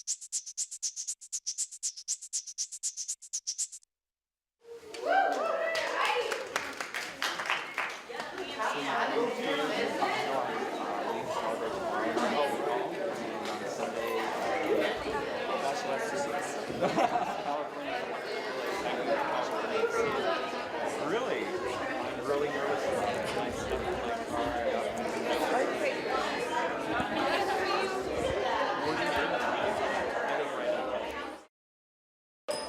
Really? I'm really nervous about my stuff in my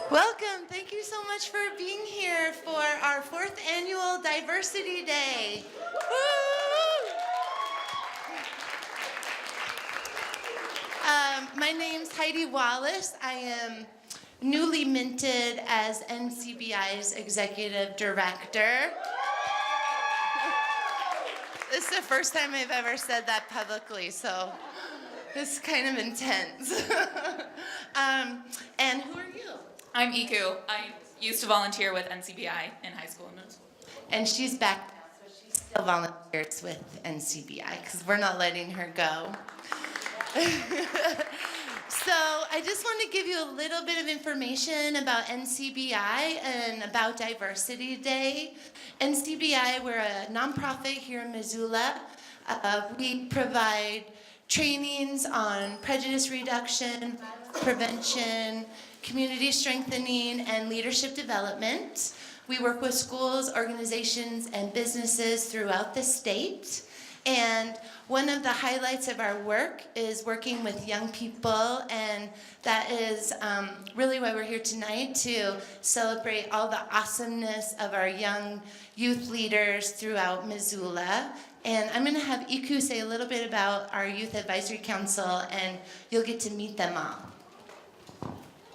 Welcome. Thank you so much for being here for our 4th annual Diversity Day. Woo! My name's Heidi Wallace. I am newly minted as NCBI's Executive Director. This is the first time I've ever said that publicly, so it's kind of intense. And who are you? I'm Iku. I used to volunteer with NCBI in high school and middle school. And she's back now, so she still volunteers with NCBI because we're not letting her go. So I just want to give you a little bit of information about NCBI and about Diversity Day. NCBI, we're a nonprofit here in Missoula. We provide trainings on prejudice reduction, prevention, community strengthening, and leadership development. We work with schools, organizations, and businesses throughout the state. And one of the highlights of our work is working with young people, and that is really why we're here tonight, to celebrate all the awesomeness of our young youth leaders throughout Missoula. And I'm gonna have Iku say a little bit about our Youth Advisory Council, and you'll get to meet them all.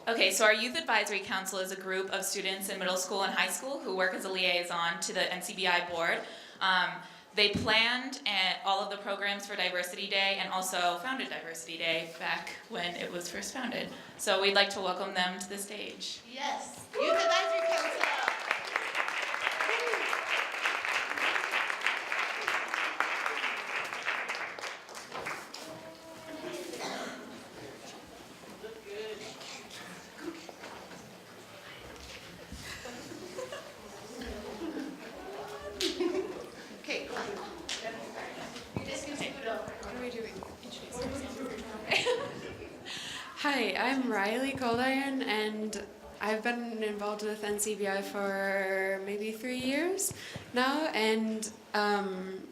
Okay, so our Youth Advisory Council is a group of students in middle school and high school who work as a liaison to the NCBI board. They planned all of the programs for Diversity Day and also founded Diversity Day back when it was first founded. So we'd like to welcome them to the stage. Yes, Youth Advisory Council. Okay, cool. You're just gonna scoot over. What are we doing? Hi, I'm Riley Coldiron, and I've been involved with NCBI for maybe 3 years now, and I'm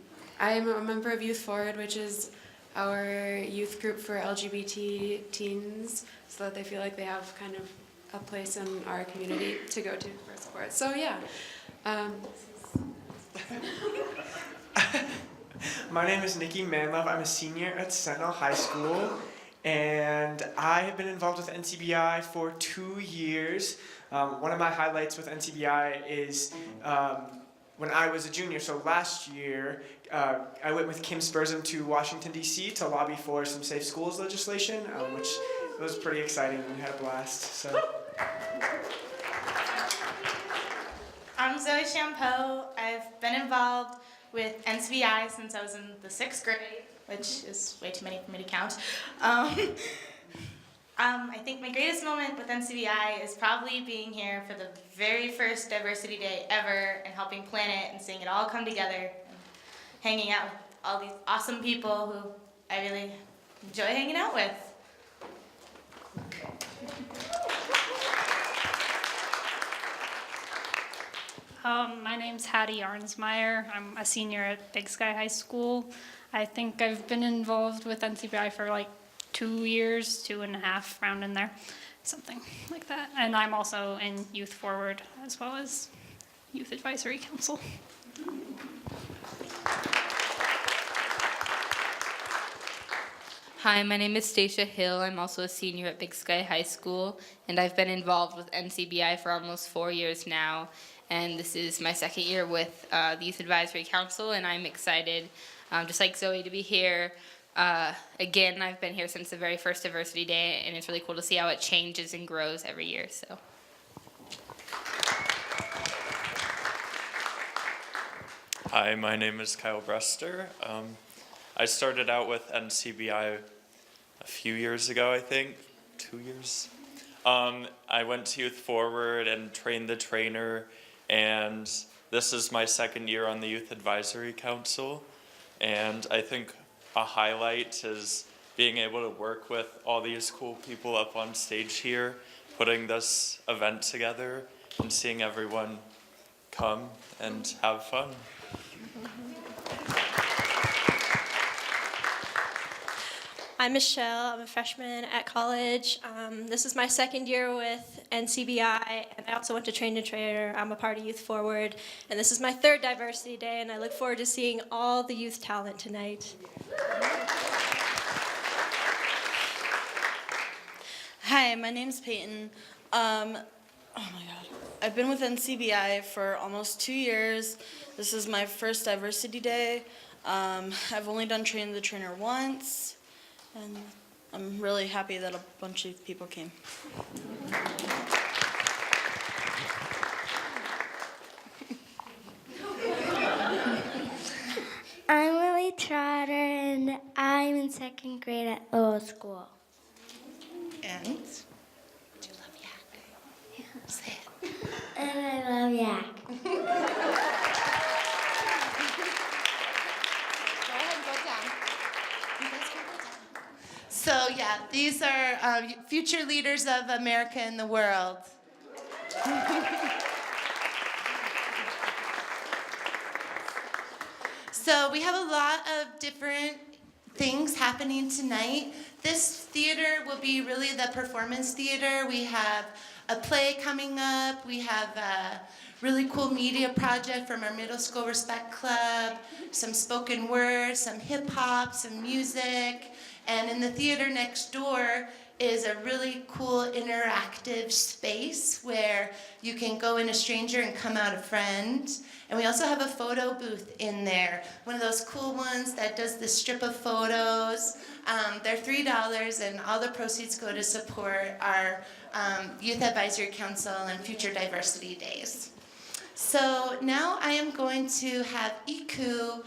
a member of Youth Forward, which is our youth group for LGBT teens, so that they feel like they have kind of a place in our community to go to for support. So yeah. My name is Nikki Manlove. I'm a senior at Sentinel High School, and I have been involved with NCBI for 2 years. One of my highlights with NCBI is when I was a junior, so last year, I went with Kim Spursum to Washington, D.C. to lobby for some safe schools legislation, which was pretty exciting. We had a blast. So. I'm Zoe Champeau. I've been involved with NCBI since I was in the 6th grade, which is way too many for me to count. I think my greatest moment with NCBI is probably being here for the very first Diversity Day ever and helping plan it and seeing it all come together and hanging out with all these awesome people who I really enjoy hanging out with. My name's Hattie Arnsmeyer. I'm a senior at Big Sky High School. I think I've been involved with NCBI for like 2 years, 2.5, around in there, something like that. And I'm also in Youth Forward as well as Youth Advisory Council. Hi, my name is Stacia Hill. I'm also a senior at Big Sky High School, and I've been involved with NCBI for almost 4 years now. And this is my 2nd year with the Youth Advisory Council, and I'm excited, just like Zoe, to be here. Again, I've been here since the very first Diversity Day, and it's really cool to see how it changes and grows every year. So. Hi, my name is Kyle Brester. I started out with NCBI a few years ago, I think, 2 years. I went to Youth Forward and trained the trainer, and this is my second year on the Youth Advisory Council. And I think a highlight is being able to work with all these cool people up on stage here, putting this event together and seeing everyone come and have fun. I'm Michelle. I'm a freshman at college. This is my second year with NCBI, and I also went to Train the Trainer. I'm a part of Youth Forward, and this is my third Diversity Day, and I look forward to seeing all the youth talent tonight. Hi, my name's Peyton. Oh my God. I've been with NCBI for almost 2 years. This is my first Diversity Day. I've only done Train the Trainer once, and I'm really happy that a bunch of people came. I'm Lily Trotter, and I'm in second grade at Lowell School. And do you love yak? Yeah. Say it. And I love yak. Go ahead and go down. You guys can go down. So yeah, these are future leaders of America and the world. So we have a lot of different things happening tonight. This theater will be really the performance theater. We have a play coming up. We have a really cool media project from our middle school Respect Club, some spoken word, some hip hop, some music. And in the theater next door is a really cool interactive space where you can go in a stranger and come out a friend. And we also have a photo booth in there, one of those cool ones that does the strip of photos. They're $3, and all the proceeds go to support our Youth Advisory Council and future Diversity Days. So now I am going to have Iku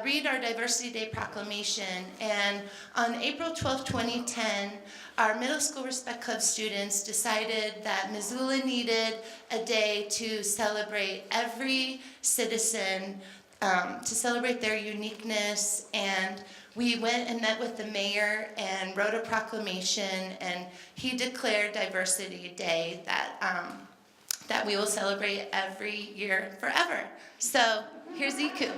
read our Diversity Day proclamation. And on April 12, 2010, our middle school Respect Club students decided that Missoula needed a day to celebrate every citizen, to celebrate their uniqueness. And we went and met with the mayor and wrote a proclamation, and he declared Diversity Day that we will celebrate every year forever. So here's Iku.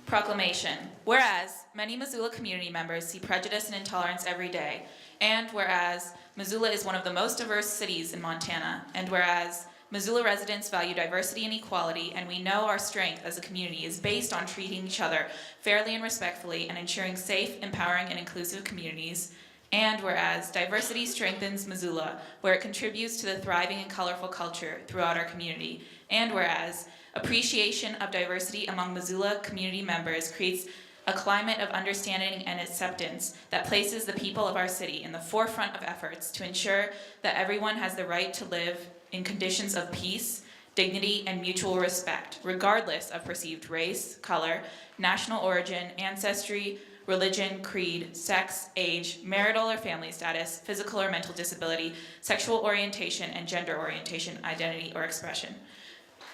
Proclamation. Whereas many Missoula community members see prejudice and intolerance every day, and whereas Missoula is one of the most diverse cities in Montana, and whereas Missoula residents value diversity and equality, and we know our strength as a community is based on treating each other fairly and respectfully and ensuring safe, empowering, and inclusive communities. And whereas diversity strengthens Missoula, where it contributes to the thriving and colorful culture throughout our community. And whereas appreciation of diversity among Missoula community members creates a climate of understanding and acceptance that places the people of our city in the forefront of efforts to ensure that everyone has the right to live in conditions of peace, dignity, and mutual respect, regardless of perceived race, color, national origin, ancestry, religion, creed, sex, age, marital or family status, physical or mental disability, sexual orientation, and gender orientation, identity, or expression.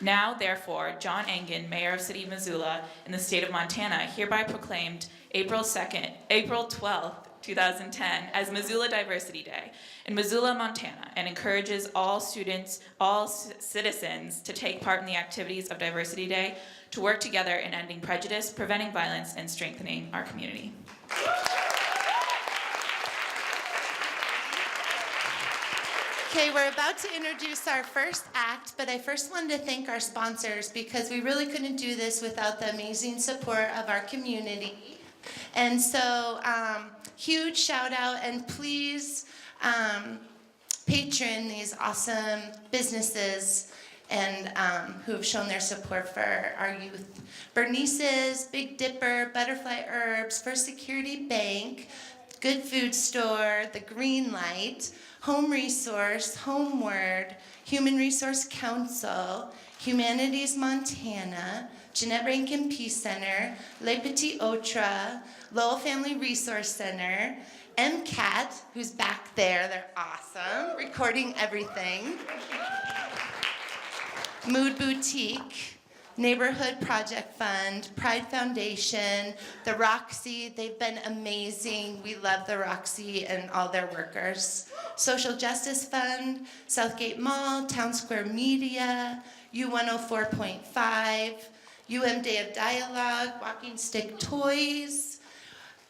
Now, therefore, John Engen, Mayor of City of Missoula in the state of Montana, hereby proclaimed April 12th, 2010 as Missoula Diversity Day in Missoula, Montana, and encourages all students, all citizens to take part in the activities of Diversity Day to work together in ending prejudice, preventing violence, and strengthening our community. Okay, we're about to introduce our first act, but I first wanted to thank our sponsors because we really couldn't do this without the amazing support of our community. And so, huge shout out, and please patron these awesome businesses and who have shown their support for our youth. Bernice's, Big Dipper, Butterfly Herbs, First Security Bank, Good Food Store, The Green Light, Home Resource, Homeward, Human Resource Council, Humanities Montana, Jeanette Rankin Peace Center, Le Petit Otra, Lowell Family Resource Center, MCAT, who's back there, they're awesome, recording everything. Mood Boutique, Neighborhood Project Fund, Pride Foundation, the Roxy, they've been amazing. We love the Roxy and all their workers. Social Justice Fund, Southgate Mall, Town Square Media, U104.5, UM Day of Dialogue, Walking Stick Toys,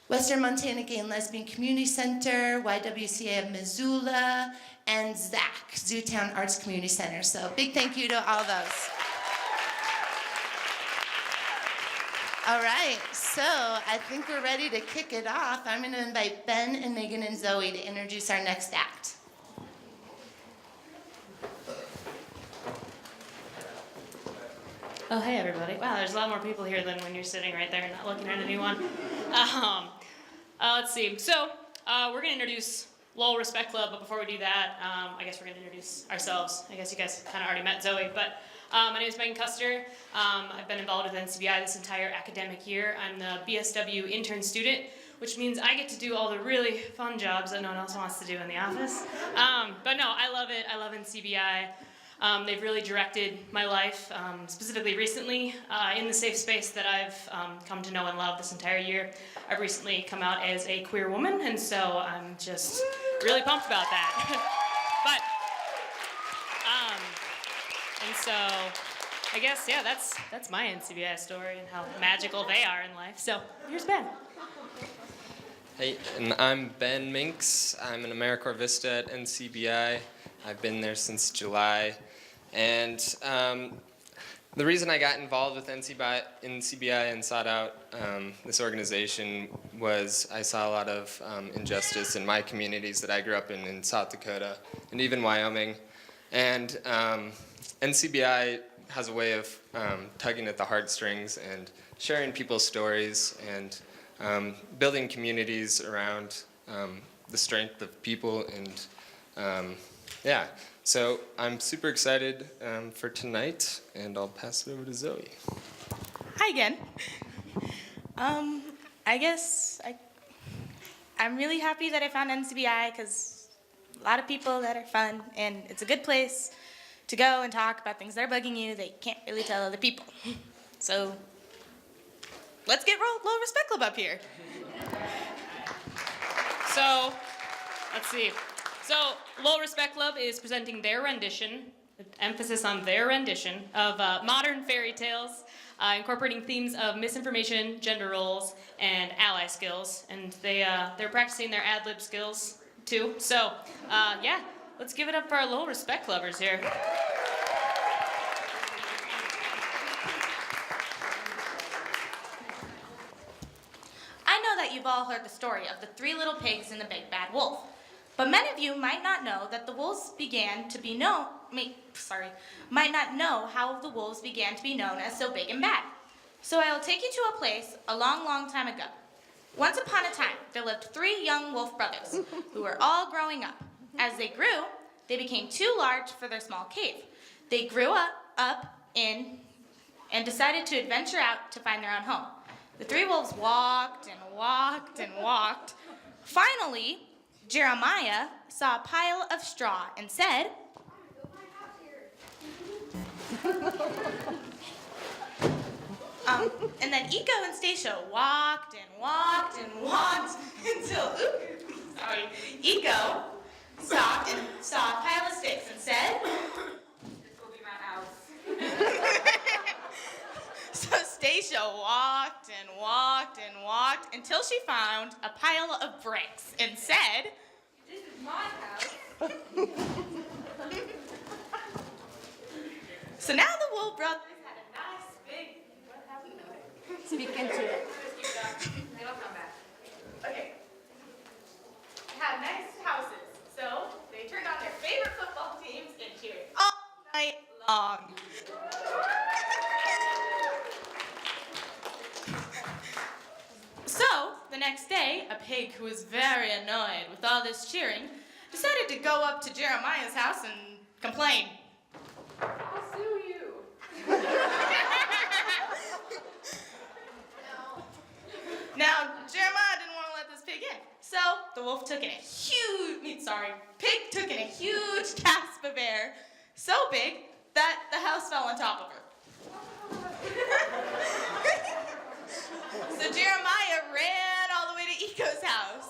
Western Montana Gay and Lesbian Community Center, YWCA of Missoula, and ZAC, Zootown Arts Community Center. So big thank you to all those. All right, so I think we're ready to kick it off. I'm going to invite Ben and Megan and Zoe to introduce our next act. Oh, hey, everybody. Wow, there's a lot more people here than when you're sitting right there and not looking at anyone. Let's see. So, we're going to introduce Lowell Respect Club, but before we do that, I guess we're going to introduce ourselves. I guess you guys kind of already met Zoe, but my name is Megan Custer. I've been involved with NCBI this entire academic year. I'm the BSW intern student, which means I get to do all the really fun jobs that no one else wants to do in the office. But no, I love it. I love NCBI. They've really directed my life, specifically recently, in the safe space that I've come to know and love this entire year. I've recently come out as a queer woman, and so I'm just really pumped about that. And so I guess, yeah, that's my NCBI story and how magical they are in life. So here's Ben. Hey, and I'm Ben Minks. I'm an AmeriCorps Vista at NCBI. I've been there since July. And the reason I got involved with NCBI and sought out this organization was I saw a lot of injustice in my communities that I grew up in South Dakota and even Wyoming. And NCBI has a way of tugging at the heartstrings and sharing people's stories and building communities around the strength of people. And yeah, so I'm super excited for tonight, and I'll pass it over to Zoe. Hi again. I guess I'm really happy that I found NCBI because a lot of people that are fun, and it's a good place to go and talk about things that are bugging you that you can't really tell other people. So let's get Low Respect Club up here. So, let's see. So, Lowell Respect Club is presenting their rendition, emphasis on their rendition, of modern fairy tales, incorporating themes of misinformation, gender roles, and ally skills. And they're practicing their ad-lib skills, too. So, yeah, let's give it up for our Lowell Respect Clubbers here. I know that you've all heard the story of the 3 little pigs and the big bad wolf. But many of you might not know that the wolves began to be known, might not know how the wolves began to be known as so big and bad. So I will take you to a place a long, long time ago. Once upon a time, there lived 3 young wolf brothers who were all growing up. As they grew, they became too large for their small cave. They grew up and decided to adventure out to find their own home. The 3 wolves walked and walked and walked. Finally, Jeremiah saw a pile of straw and said, and then Eco and Stacia walked and walked and walked until, Eco stopped and saw a pile of sticks and said, "This will be my house." So Stacia walked and walked and walked until she found a pile of bricks and said, "This is my house." So now the Wolf brothers had a nice big, what happened? Speak into it. It'll come back. Okay. Had nice houses, so they turned on their favorite football teams and cheered all night long. So, the next day, a pig who was very annoyed with all this cheering decided to go up to Jeremiah's house and complain. "I'll sue you." Now, Jeremiah didn't want to let this pig in, so the wolf took in pig took in a huge task of air, so big that the house fell on top of her. So Jeremiah ran all the way to Eco's house.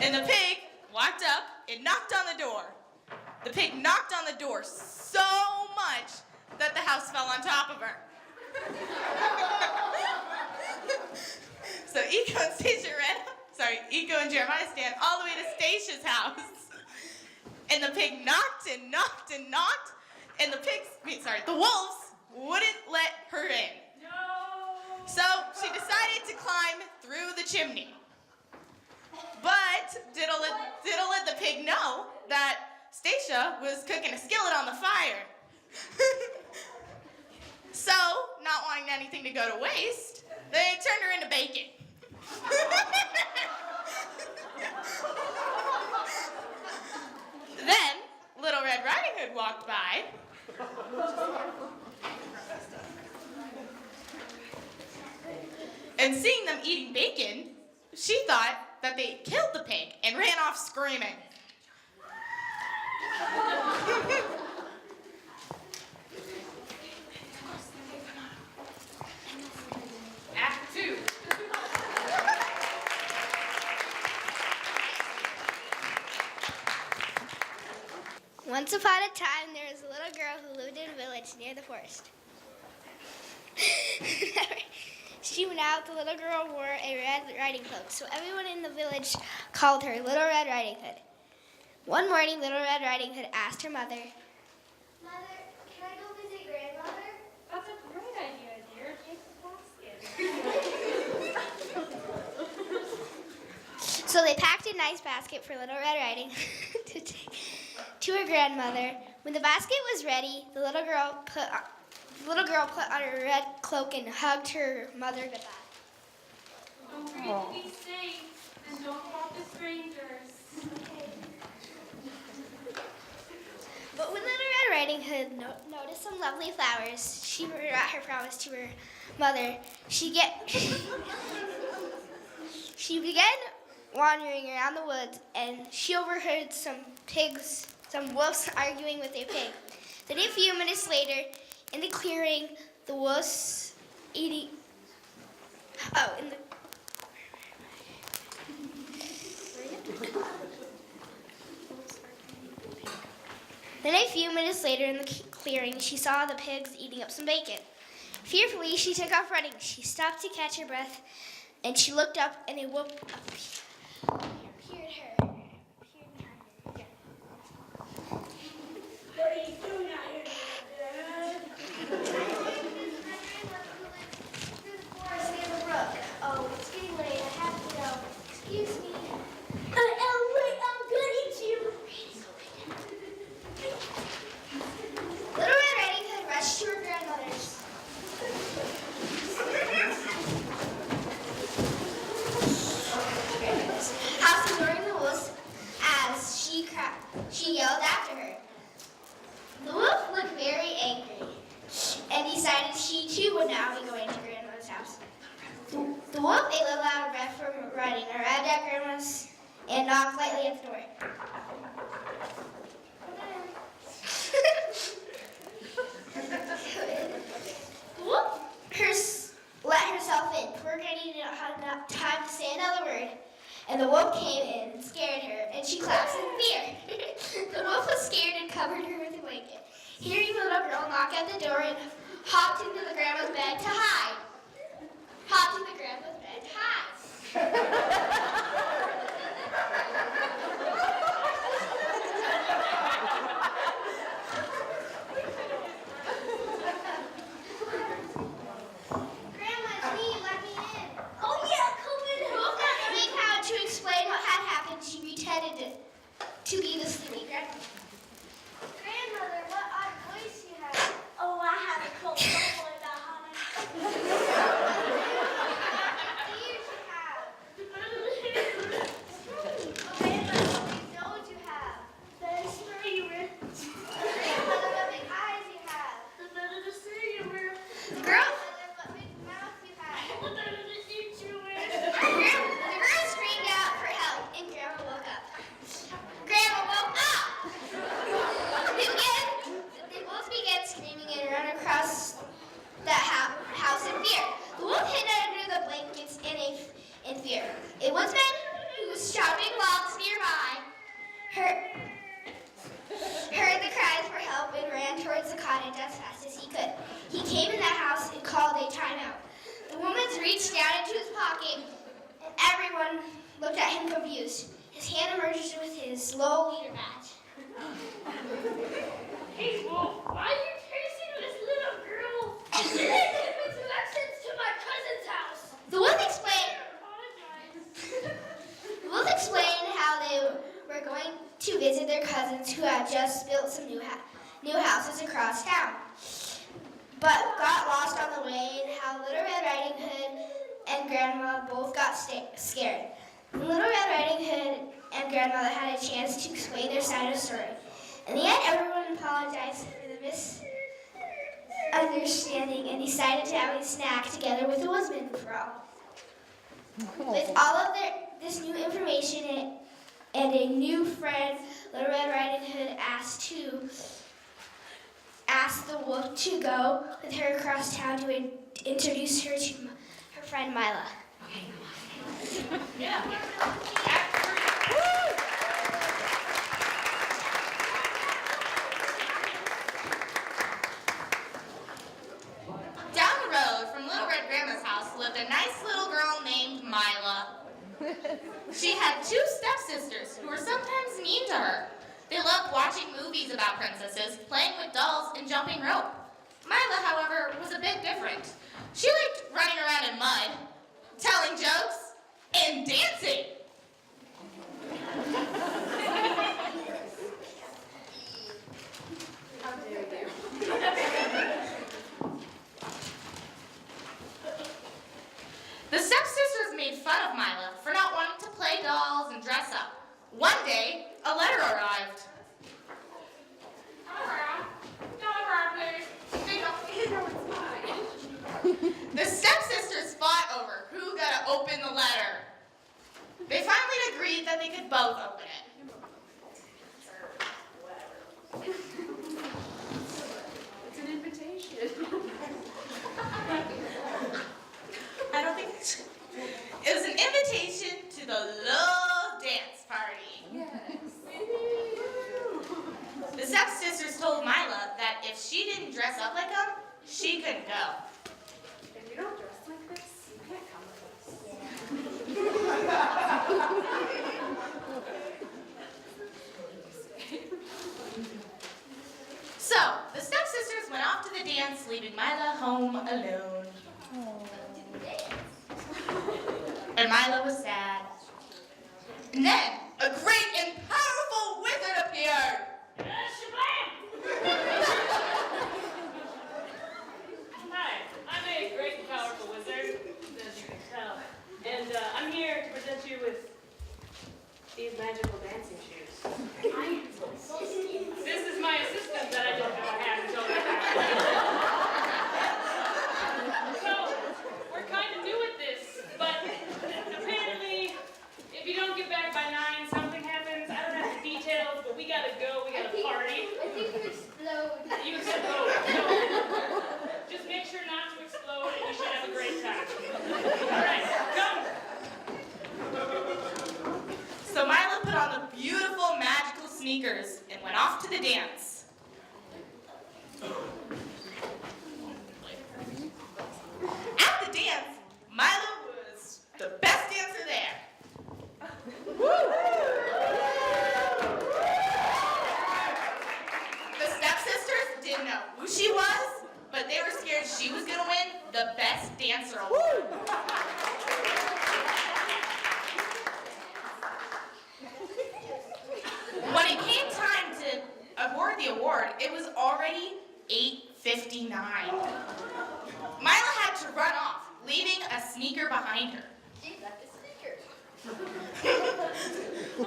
And the pig walked up and knocked on the door. The pig knocked on the door so much that the house fell on top of her. So Eco and Jeremiah stand all the way to Stacia's house. And the pig knocked and knocked and knocked, and the wolves wouldn't let her in. No. So she decided to climb through the chimney. But Diddle let the pig know that Stacia was cooking a skillet on the fire. So, not wanting anything to go to waste, they turned her into bacon. Then, Little Red Riding Hood walked by. And seeing them eating bacon, she thought that they killed the pig and ran off screaming. Act 2. Once upon a time, there was a little girl who lived in a village near the forest. She went out, the little girl wore a red riding cloak, so everyone in the village called her Little Red Riding Hood. One morning, Little Red Riding Hood asked her mother, "Mother, can I go visit grandmother?" That's a great idea, dear. Take the basket. So they packed a nice basket for Little Red Riding Hood to take to her grandmother. When the basket was ready, the little girl put on her red cloak and hugged her mother goodbye. Don't forget to be safe and don't talk to strangers. Okay. But when Little Red Riding Hood noticed some lovely flowers, she forgot her promise to her mother. She began wandering around the woods, and she overheard some wolves arguing with a pig. Then a few minutes later, in the clearing, the wolves eating. Then a few minutes later in the clearing, she saw the pigs eating up some bacon. Fearfully, she took off running. She stopped to catch her breath, and she looked up, and a wolf appeared her. What are you doing out here, Dad? Through the forest near the brook. Oh, it's getting late. I have to go. Excuse me. Wait, I'm gonna eat you. Little Red Riding Hood rushed to her grandmother's. House, ignoring the wolves as she yelled after her. The wolf looked very angry and decided she too would now be going to grandmother's house. The wolf, a little out of breath from running, arrived at grandma's and knocked lightly at the door. The wolf let herself in. Poor Granny didn't have enough time to say another word. And the wolf came in and scared her, and she collapsed in fear. The wolf was scared and covered her with a blanket. Hearing the little girl knock at the door and hopped into the grandma's bed to hide. Grandma, it's me. Let me in. Oh yeah, come in. Knowing how to explain what had happened, she pretended to be the sleepy grandma. Grandmother, what odd voice you have? Oh, I have a cold boy about honey. What ears you have? Grandmother, what big nose you have? The story you were. Grandmother, what big eyes you have? The better to see you were. Grandmother, what big mouth you have? The better to eat you were. The girl He came in the house and called a timeout. The woman reached down into his pocket, and everyone looked at him confused. His hand emerged with his low leader badge. Hey, Wolf, why are you chasing this little girl? She didn't give me directions to my cousin's house. The wolf explained how they were going to visit their cousins who had just built some new houses across town, but got lost on the way, and how Little Red Riding Hood and Grandma both got scared. Little Red Riding Hood and Grandmother had a chance to explain their side of the story. In the end, everyone apologized for the misunderstanding and decided to have a snack together with the woodsman for all. With all of this new information and a new friend, Little Red Riding Hood asked the wolf to go with her across town to introduce her to her friend Mila. Down the road from Little Red Grandma's house lived a nice little girl named Mila. She had two stepsisters who were sometimes mean to her. They loved watching movies about princesses, playing with dolls, and jumping rope. Mila, however, was a bit different. She liked running around in mud, telling jokes, and dancing. The stepsisters made fun of Mila for not wanting to play dolls and dress up. One day, a letter arrived. The stepsisters fought over who got to open the letter. They finally agreed that they could both open it. It's an invitation. I don't think it was an invitation to the love dance party. Yes. The stepsisters told Mila that if she didn't dress up like them, she couldn't go. If you don't dress like this, you can't come with us. So, the stepsisters went off to the dance, leaving Mila home alone. And Mila was sad. And then, a great and powerful wizard appeared. Hi, I'm a great and powerful wizard, as you can tell. And I'm here to present you with these magical dancing shoes. This is my assistant that I didn't know I had until right now. So, we're kind of new at this, but apparently, if you don't get back by 9, something happens. I don't have the details, but we gotta go. We gotta party. I think you explode. You explode. No. Just make sure not to explode, and you should have a great time. All right, come. So Mila put on the beautiful magical sneakers and went off to the dance. At the dance, Mila was the best dancer there. The stepsisters didn't know who she was, but they were scared she was gonna win the best dancer award. When it came time to award the award, it was already 8:59. Mila had to run off, leaving a sneaker behind her. She left the sneakers.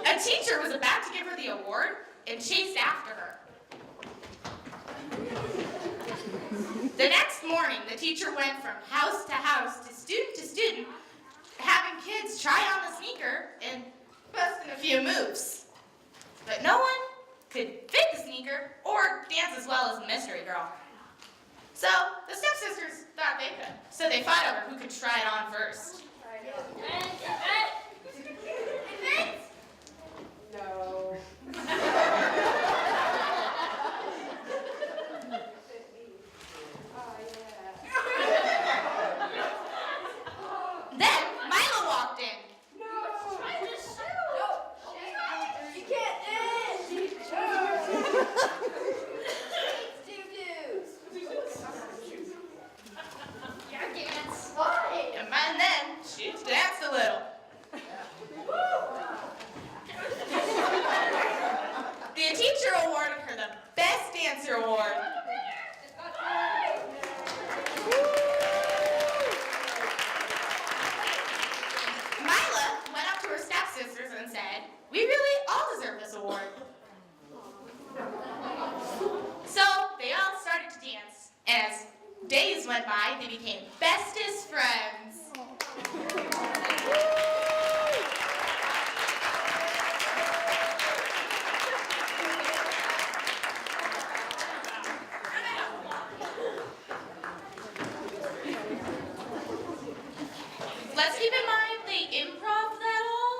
A teacher was about to give her the award and chased after her. The next morning, the teacher went from house to student, having kids try on the sneaker and busting a few moves. But no one could fit the sneaker or dance as well as the mystery girl. So the stepsisters thought they could. So they fought over who could try it on first. No. days went by, they became bestest friends. Let's keep in mind they improv that all.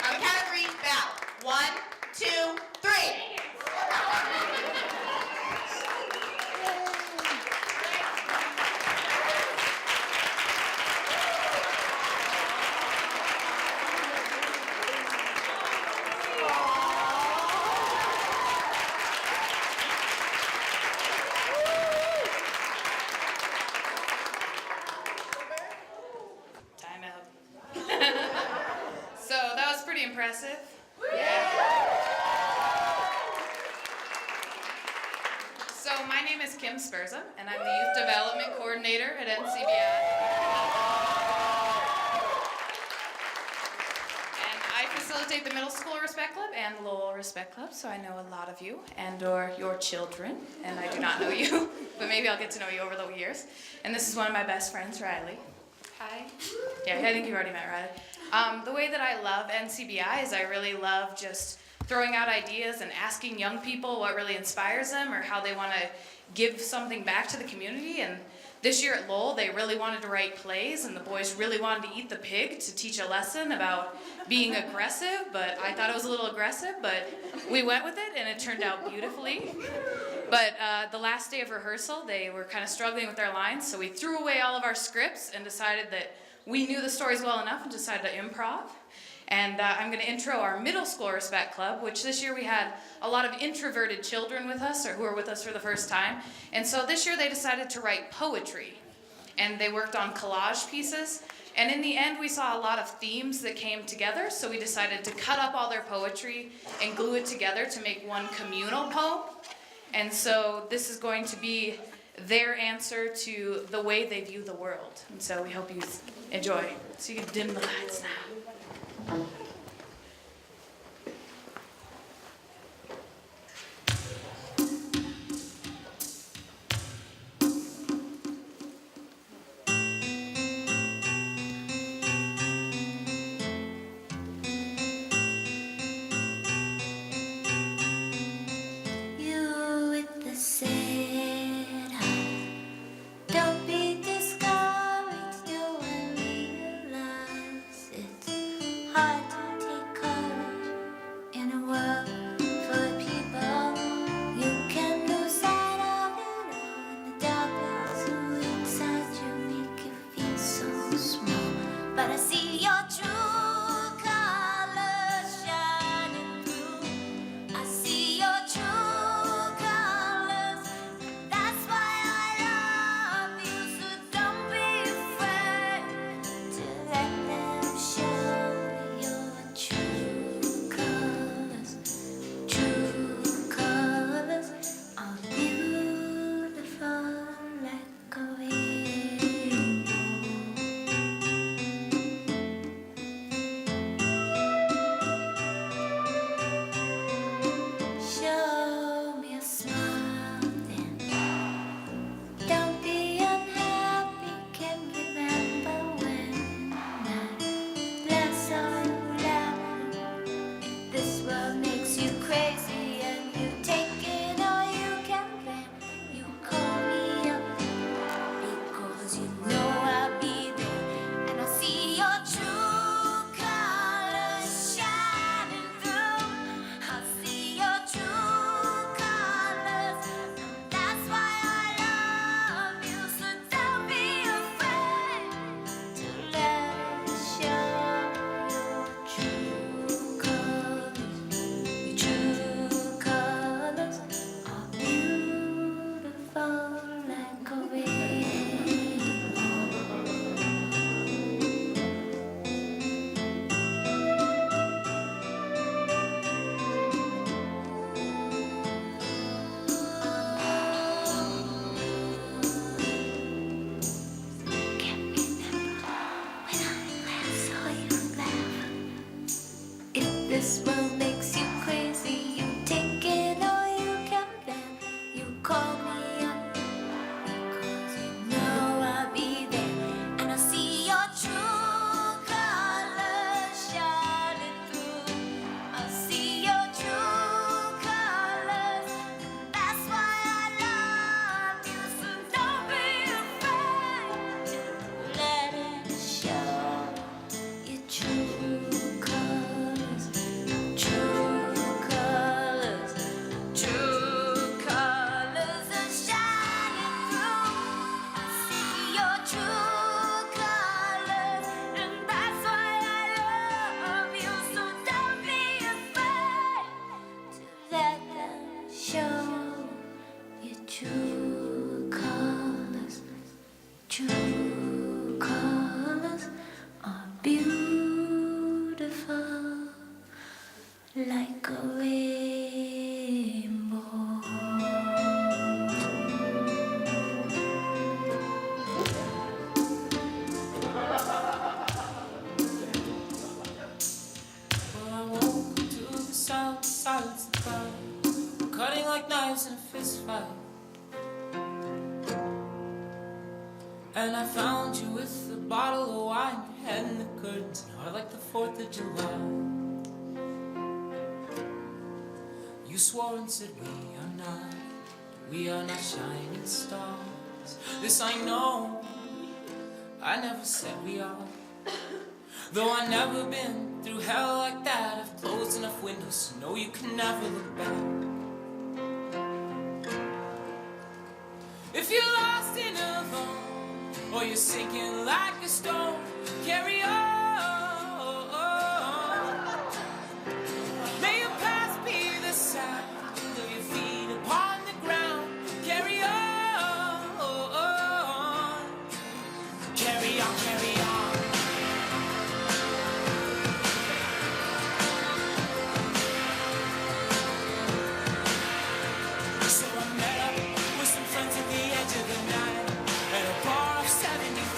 On the count of three, bow. 1, 2, 3. Time out. So that was pretty impressive. So my name is Kim Spurza, and I'm the Youth Development Coordinator at NCBI. And I facilitate the Middle School Respect Club and Lowell Respect Club, so I know a lot of you and or your children, and I do not know you, but maybe I'll get to know you over the years. And this is one of my best friends, Riley. Hi. Yeah, I think you've already met Riley. The way that I love NCBI is I really love just throwing out ideas and asking young people what really inspires them or how they want to give something back to the community. And this year at Lowell, they really wanted to write plays, and the boys really wanted to eat the pig to teach a lesson about being aggressive, but I thought it was a little aggressive, but we went with it, and it turned out beautifully. But the last day of rehearsal, they were kind of struggling with their lines, so we threw away all of our scripts and decided that we knew the stories well enough and decided to improv. And I'm going to intro our Middle School Respect Club, which this year we had a lot of introverted children with us, or who are with us for the first time. And so this year they decided to write poetry. And they worked on collage pieces. And in the end, we saw a lot of themes that came together, so we decided to cut up all their poetry and glue it together to make one communal poem. And so this is going to be their answer to the way they view the world. And so we hope you enjoy. So you can dim the lights now. You with the sad heart, don't be discouraged. You will realize it's hard to take courage in a world full of people. You can lose sight of it all, and the darkness inside you make you feel so small. But I see your true colors shining through. I see your true colors. That's why I love you. So don't be afraid to let them show your true colors. True colors are beautiful like a rainbow. this world makes you crazy, you take it all you can bear. You call me up because you know I'll be there, and I see your true colors shining through. I see your true colors, and that's why I love you. So don't be afraid to let it show. Your true colors, true colors, true colors are shining through. I see your true colors, and that's why I love you. So don't be afraid to let them show. Your true colors, true colors are beautiful like a rainbow. Well, I woke to the sound, silence and cloud, cutting like knives in a fist fight. And I found you with a bottle of wine, your head in the curtains, and hard like the 4th of July. You swore and said we are not shining stars. This I know, I never said we are. Though I never been through hell like that, I've closed enough windows to know you can never look back. If you're lost and alone, or you're sinking like a stone, carry on. May your past be the sound of your feet upon the ground. Carry on. Carry on, carry on. So I met up with some friends at the edge of the night at a bar of 75.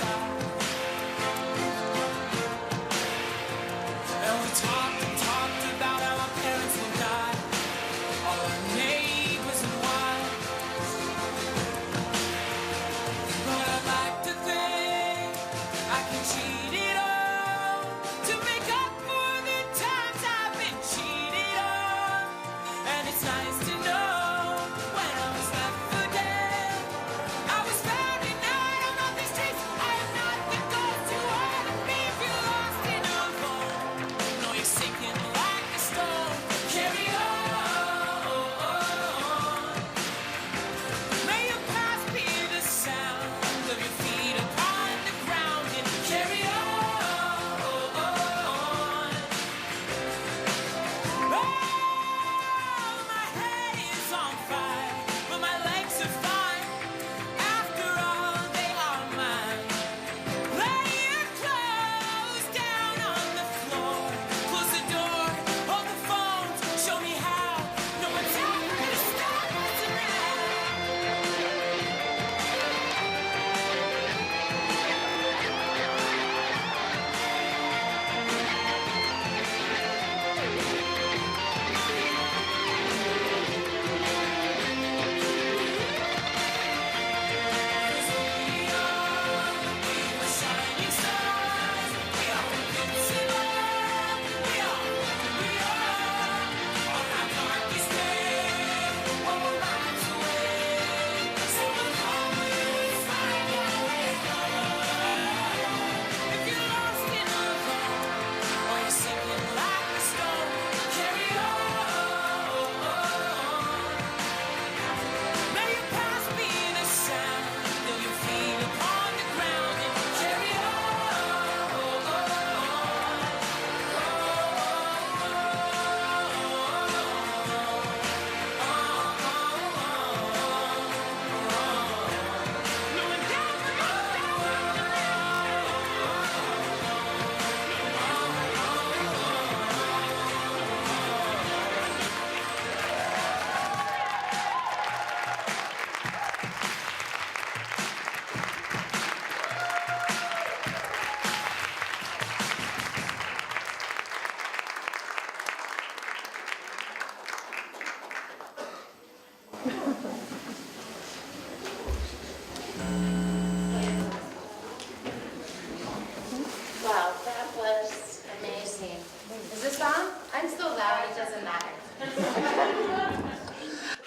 song? I'm so loud, it doesn't matter.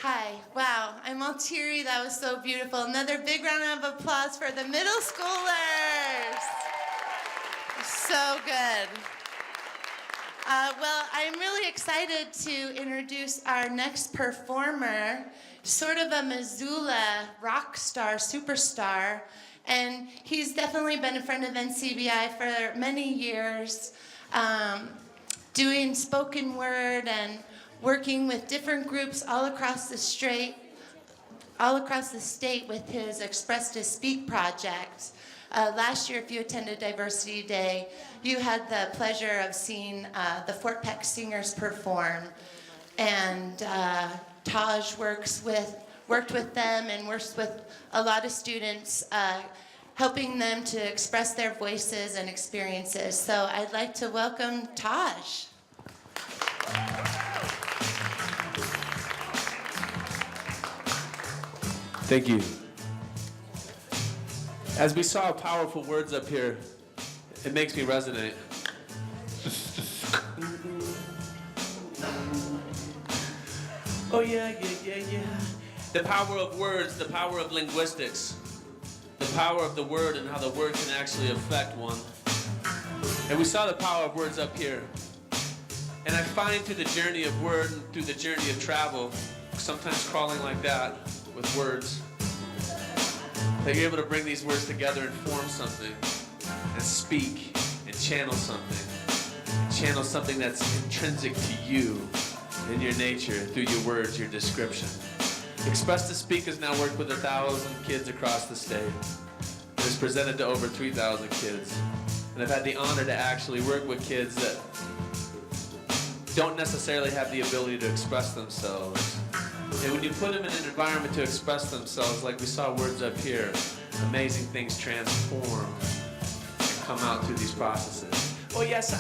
Hi, wow, I'm all teary. That was so beautiful. Another big round of applause for the middle schoolers. So good. Well, I'm really excited to introduce our next performer, sort of a Missoula rock star, superstar, and he's definitely been a friend of NCBI for many years, doing spoken word and working with different groups all across the state with his Express to Speak project. Last year, if you attended Diversity Day, you had the pleasure of seeing the Fort Peck Singers perform. And Tahj worked with them and works with a lot of students, helping them to express their voices and experiences. So I'd like to welcome Tahj. Thank you. As we saw powerful words up here, it makes me resonate. Oh yeah. The power of words, the power of linguistics, the power of the word and how the word can actually affect one. And we saw the power of words up here. And I find through the journey of word and through the journey of travel, sometimes crawling like that with words, that you're able to bring these words together and form something and speak and channel something that's intrinsic to you in your nature through your words, your description. Express to Speak has now worked with 1,000 kids across the state. It has presented to over 3,000 kids. And I've had the honor to actually work with kids that don't necessarily have the ability to express themselves. And when you put them in an environment to express themselves, like we saw words up here, amazing things transform and come out through these processes. Oh yes,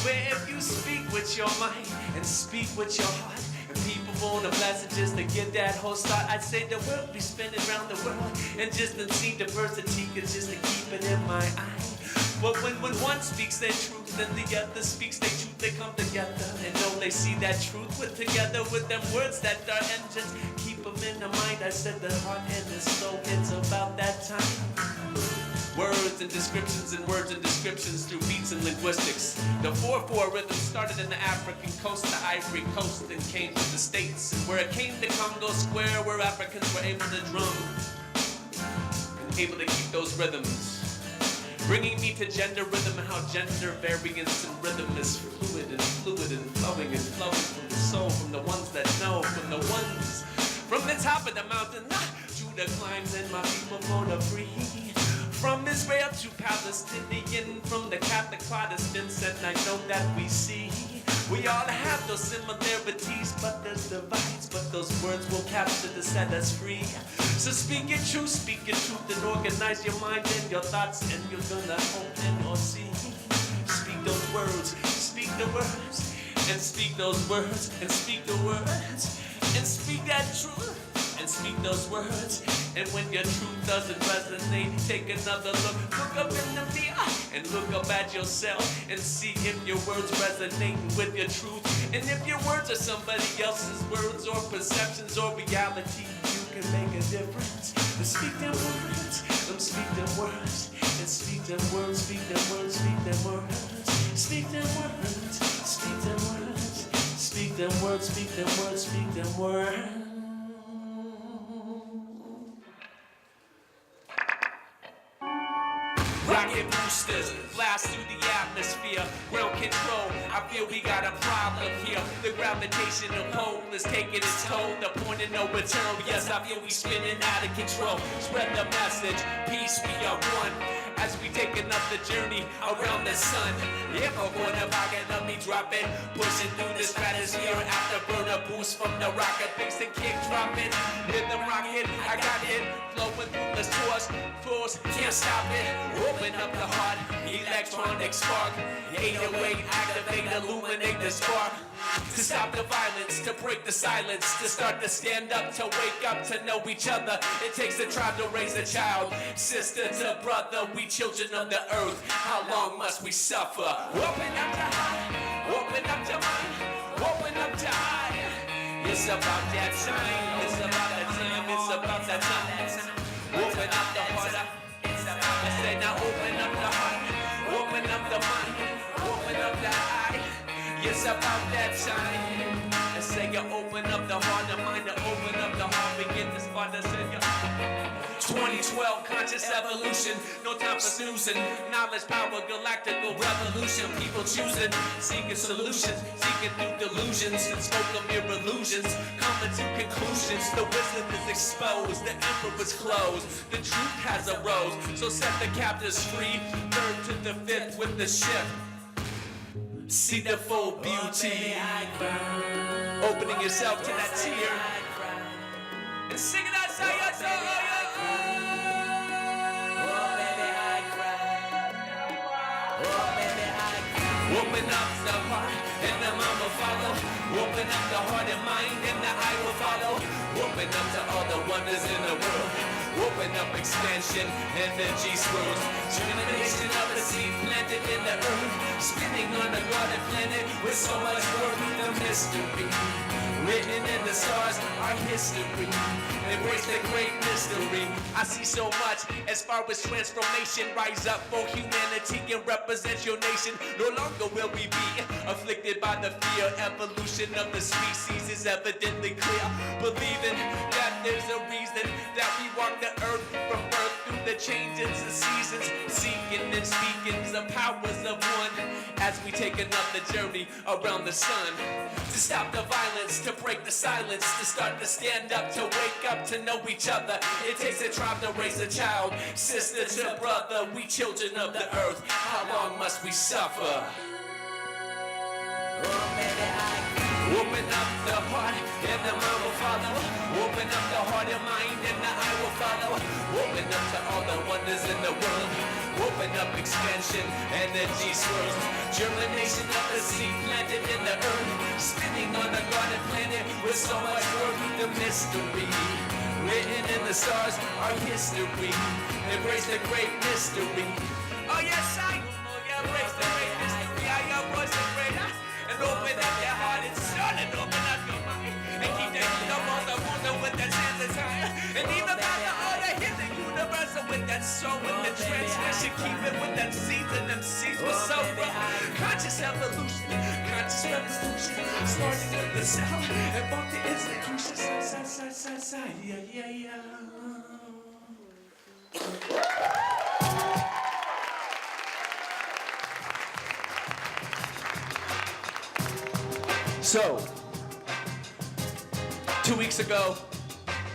where if you speak with your mind and speak with your heart, and people want a blessing just to get that whole start, I'd say the world be spinning around the world, and just to see diversity is just to keep it in my eye. But when one speaks their truth, then the other speaks their truth, they come together and know they see that truth put together with them words that are and just keep them in the mind. I said the heart and the soul, it's about that time. Words and descriptions and words and descriptions through beats and linguistics. The 4/4 rhythm started in the African coast, the Ivory Coast, and came to the States. And where it came to Congo Square, where Africans were able to drum and able to keep those rhythms. Bringing me to gender rhythm and how gender variance and rhythm is fluid and flowing from the soul, from the ones that know, from the ones from the top of the mountain. Judah climbs and my people gonna free. From Israel to Palestinian, from the Catholic Protestants, and I know that we see we all have those similarities, but there's divides, but those words will capture to set us free. So speak your truth, and organize your mind and your thoughts, and you're gonna open or see. Speak those words, speak the words, and speak those words, and speak the words, and speak that truth, and speak those words. And when your truth doesn't resonate, take another look. Look up in the mirror and look up at yourself and see if your words resonate with your truth. And if your words are somebody else's words or perceptions or reality, you can make a difference. And speak them words, speak them words, and speak them words, speak them words, speak them words, speak them words, speak them words, speak them words, speak them words, speak them words. Rocket boosters, blast through the atmosphere. Ground control, I feel we got a problem here. The gravitational pull is taking its toll. The point of no return, yes, I feel we spinning out of control. Spread the message, peace, we are one. As we take another journey around the sun. If I wanna rock it, let me drop it. Pushing through the stratosphere afterburner boost from the rocket. Fix the kick, drop it. Hit the rocket, I got it. Flowing through the source, force, can't stop it. Open up the heart, electronic spark. 808, activate, illuminate the spark. To stop the violence, to break the silence, to start to stand up, to wake up, to know each other. It takes a tribe to raise a child. Sister to brother, we children of the earth. How long must we suffer? Open up your heart, open up your mind, open up your eye. It's about that time, it's about that time, it's about that time. Open up the heart, I say now open up the heart, open up the mind, open up the eye. It's about that time. I say you open up the heart, the mind, to open up the heart, begin to spot the singer. 2012 conscious evolution, no time for snoozing. Knowledge, power, galactical revolution. People choosing, seeking solutions, seeking through delusions, and smoke of mere illusions. Coming to conclusions, the wisdom is exposed, the emperor is closed, the truth has arose. So set the captives free, third to the fifth with the shift. See the full beauty, opening yourself to that tear, and singing that song. Open up the heart and the mind will follow. Open up the heart and mind and the eye will follow. Open up to all the wonders in the world. Open up expansion, energy swirls. Germination of a seed planted in the earth. Spinning on the garden planet with so much worth. The mystery written in the stars, our history. Embrace the great mystery. I see so much as far as transformation. Rise up for humanity and represent your nation. No longer will we be afflicted by the fear. Evolution of the species is evidently clear. Believing that there's a reason that we walk the earth from birth through the changes of seasons. Seeking and speaking the powers of one as we take another journey around the sun. To stop the violence, to break the silence, to start to stand up, to wake up, to know each other. It takes a tribe to raise a child. Sister to brother, we children of the earth. How long must we suffer? Open up the heart and the mind will follow. Open up the heart and mind and the eye will follow. Open up to all the wonders in the world. Open up expansion, energy swirls. Germination of the seed planted in the earth. Spinning on the garden planet with so much worth. The mystery written in the stars, our history. Embrace the great mystery. Oh yes, I embrace the great mystery. I embrace the great. And open up your heart and start and open up your mind. And keep the heat up on the wonder with that chances higher. And even by the order, hit the universal with that soul, with the transmission. Keep it with that seeds and them seeds with so conscious evolution, conscious revolution. Starting with the cell and both the institutions. Yeah. So, 2 weeks ago,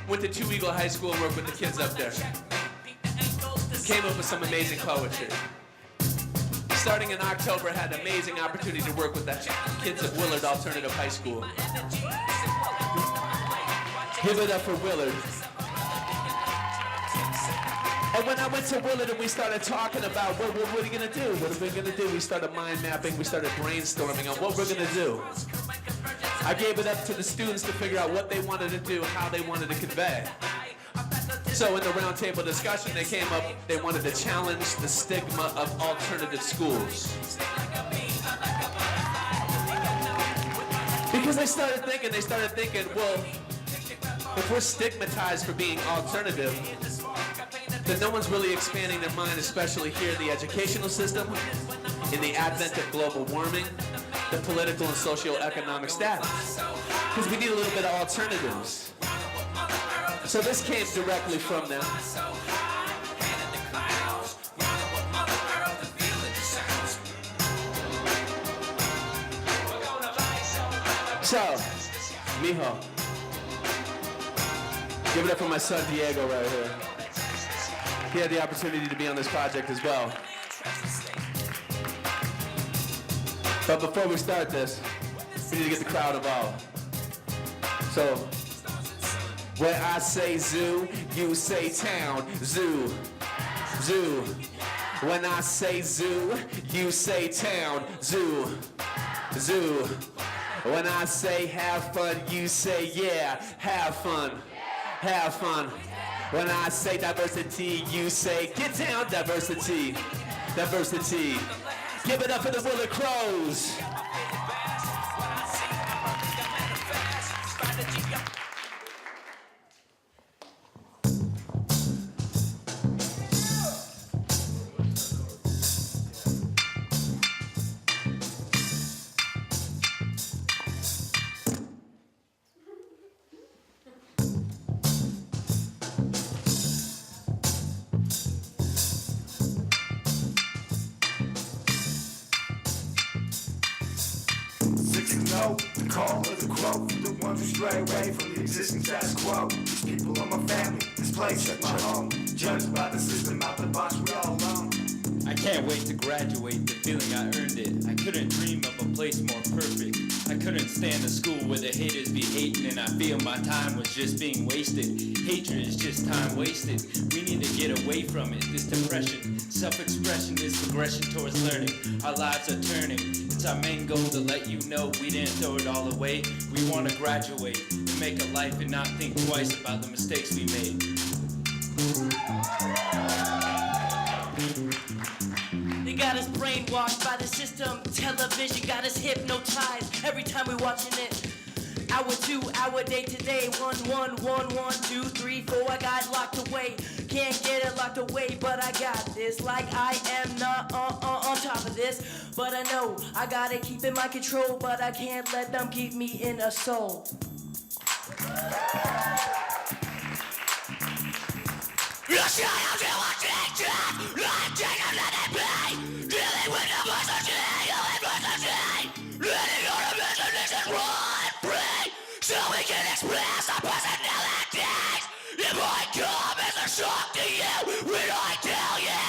went to Two Eagle High School and worked with the kids up there. Came up with some amazing poetry. Starting in October, had an amazing opportunity to work with the kids at Willard Alternative High School. Give it up for Willard. And when I went to Willard and we started talking about what are we gonna do? What are we gonna do? We started mind mapping, we started brainstorming on what we're gonna do. I gave it up to the students to figure out what they wanted to do, how they wanted to convey. So in the roundtable discussion, they came up, they wanted to challenge the stigma of alternative schools. Because they started thinking, well, if we're stigmatized for being alternative, then no one's really expanding their mind, especially here in the educational system, in the advent of global warming, the political and socio-economic status. Because we need a little bit of alternatives. So this came directly from them. So, mijo, give it up for my son Diego right here. He had the opportunity to be on this project as well. But before we start this, we need to get the crowd involved. So, where I say zoo, you say town. Zoo, zoo. When I say zoo, you say town. Zoo, zoo. When I say have fun, you say yeah, have fun, have fun. When I say diversity, you say get down, diversity, diversity. Give it up for the Willie Crows. The call of the crow, the ones who stray away from the existing status quo. These people are my family, this place is my home. Judged by the system, out the box, we all alone. I can't wait to graduate, the feeling I earned it. I couldn't dream of a place more perfect. I couldn't stand a school where the haters be hating, and I feel my time was just being wasted. Hatred is just time wasted. We need to get away from it, this depression. Self-expression is progression towards learning. Our lives are turning. It's our main goal to let you know we didn't throw it all away. We want to graduate and make a life and not think twice about the mistakes we made. They got us brainwashed by the system. Television got us hypnotized every time we watching it. Hour 2 hour, day to day. 1 1 1 1 2 3 4. I got locked away. Can't get it locked away, but I got this. Like I am not on top of this, but I know I gotta keep in my control. But I can't let them keep me in a soul. So we can express our personalities. It might come as a shock to you when I tell you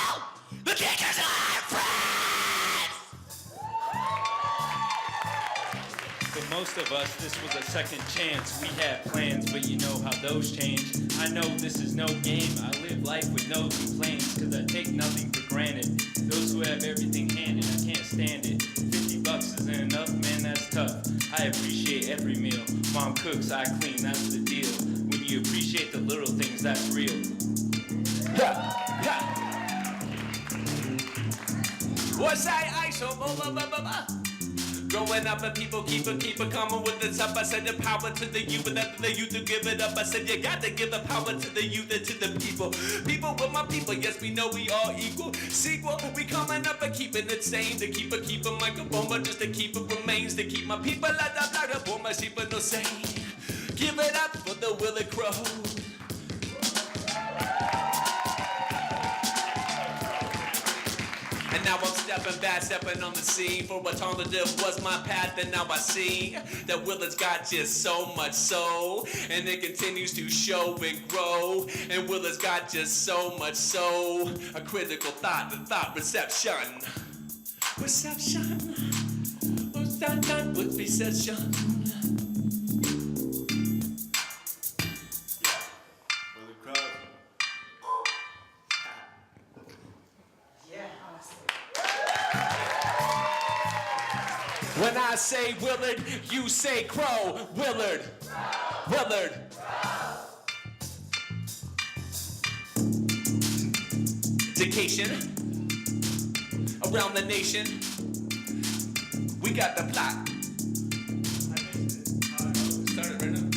the kickers are friends. For most of us, this was a second chance. We had plans, but you know how those change. I know this is no game. I live life with no complaints, cause I take nothing for granted. Those who have everything handed, I can't stand it. $50 isn't enough, man, that's tough. I appreciate every meal. Mom cooks, I clean, that's the deal. When you appreciate the little things, that's real. What's I so growing up and people keep it coming with the up. I said the power to the youth, but after the youth to give it up. I said you got to give the power to the youth and to the people. People with my people, yes we know we all equal. Sequel, we coming up and keeping it sane. To keep a microphone, but just to keep it remains. To keep my people at the block up, my sheep no sane. Give it up for the Willie Crows. And now I'm stepping on the scene. For alternative was my path, and now I see that Willard's got just so much soul, and it continues to show and grow. And Willard's got just so much soul, a critical thought, the thought reception. What's done with recession? When I say Willard, you say Crow. Willard. Willard. Education around the nation. We got the plot. Start it right now.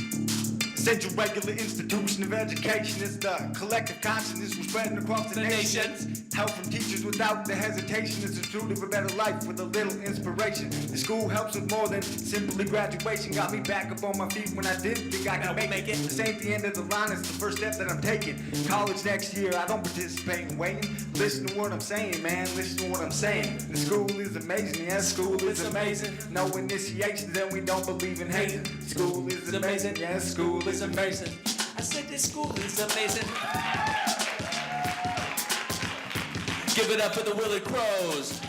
Essential regular institution of education is the collective consciousness we're spreading across the nation. Help from teachers without the hesitation. It's the pursuit of a better life with a little inspiration. The school helps with more than simply graduation. Got me back up on my feet when I didn't think I could make it. This ain't the end of the line, it's the first step that I'm taking. College next year, I don't participate in waiting. Listen to what I'm saying, man, listen to what I'm saying. The school is amazing, yes, school is amazing. No initiation, then we don't believe in hating. School is amazing, yes, school is amazing. I said this school is amazing. Give it up for the Willard Crows.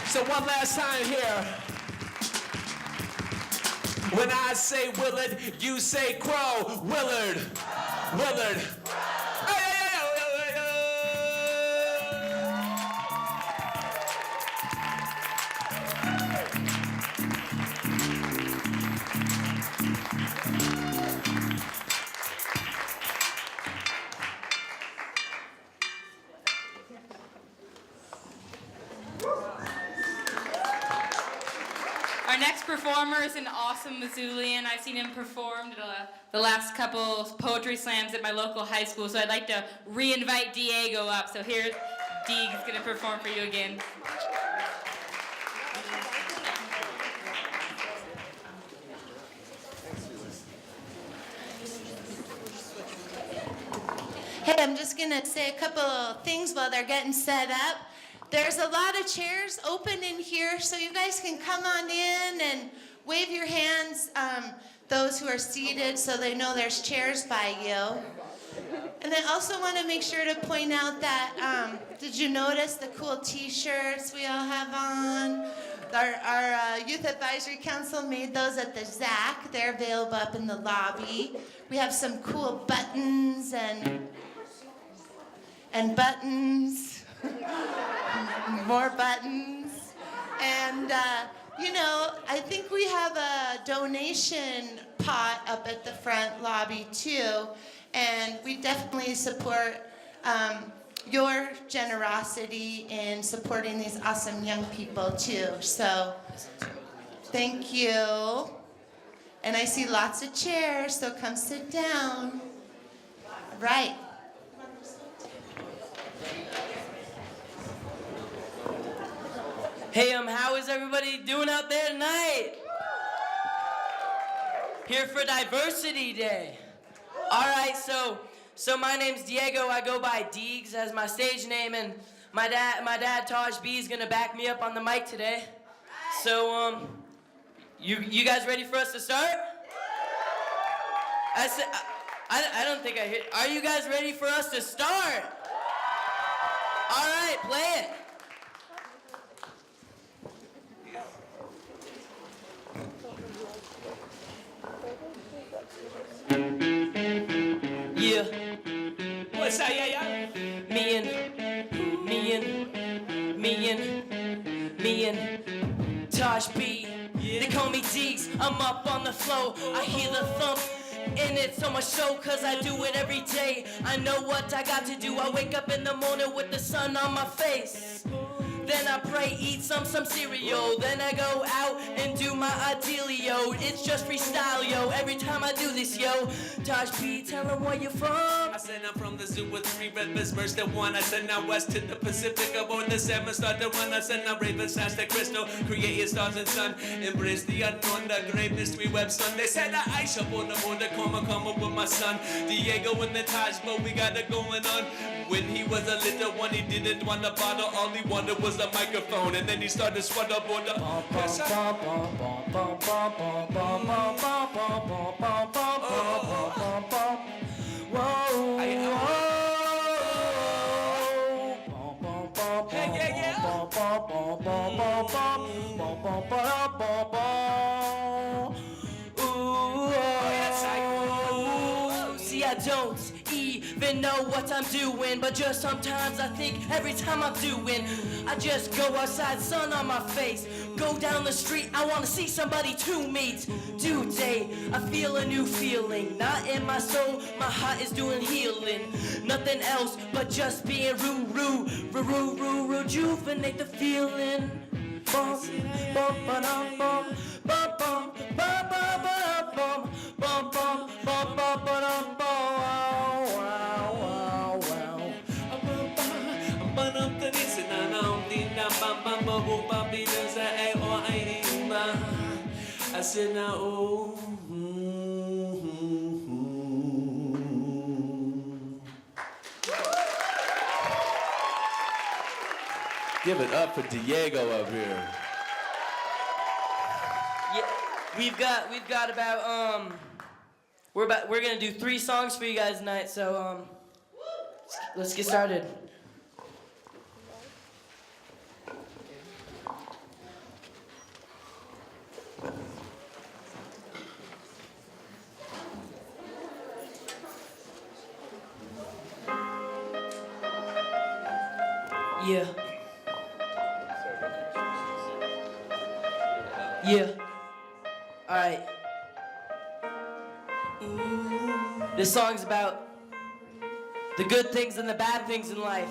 So one last time here. When I say Willard, you say Crow. Willard. Willard. Our next performer is an awesome Missoulian. I've seen him perform the last couple poetry slams at my local high school, so I'd like to re-invite Diego up. So here's Deeg is going to perform for you again. Hey, I'm just gonna say a couple of things while they're getting set up. There's a lot of chairs open in here, so you guys can come on in and wave your hands, those who are seated, so they know there's chairs by you. And I also want to make sure to point out that, did you notice the cool t-shirts we all have on? Our Youth Advisory Council made those at the ZAC. They're available up in the lobby. We have some cool buttons and buttons, more buttons. And, you know, I think we have a donation pot up at the front lobby too. And we definitely support your generosity in supporting these awesome young people too. So thank you. And I see lots of chairs, so come sit down. All right. Hey, how is everybody doing out there tonight? Here for Diversity Day. All right, so my name's Diego. I go by Deegs as my stage name, and my dad Tahj B is gonna back me up on the mic today. So you guys ready for us to start? I said I don't think I hear. Are you guys ready for us to start? All right, play it. Yeah. What's that, yeah? Me and Tahj B. They call me Deeks. I'm up on the flow. I hear the thump. And it's so much so, cause I do it every day. I know what I got to do. I wake up in the morning with the sun on my face. Then I pray, eat some cereal. Then I go out and do my idealio. It's just freestyle, yo. Every time I do this, yo. Tahj B, tell them where you're from. I said I'm from the zoo with 3 rivers, merged in one. I said now west to the Pacific, aboard the 7 start to run. I said now raven, snatch the crystal, created stars and sun. Embrace the unknown, the great mystery web sun. They said that I shall on the border, come up with my son. Diego in the Tahj, but we got it going on. When he was a little one, he didn't want a bottle, all he wanted was a microphone, and then he started sweat up on the. See, I don't even know what I'm doing, but just sometimes I think every time I'm doing, I just go outside, sun on my face, go down the street, I wanna see somebody to meet. Today, I feel a new feeling, not in my soul, my heart is doing healing. Nothing else but just being rejuvenate the feeling. Bum, bum, ba-dum, bum, bum, bum, bum, bum, bum, bum, bum, bum, bum, ba-dum, bum. I said now, oh. Give it up for Diego up here. Yeah, we've got about we're gonna do 3 songs for you guys tonight, so let's get started. Yeah. Yeah. All right. This song's about the good things and the bad things in life.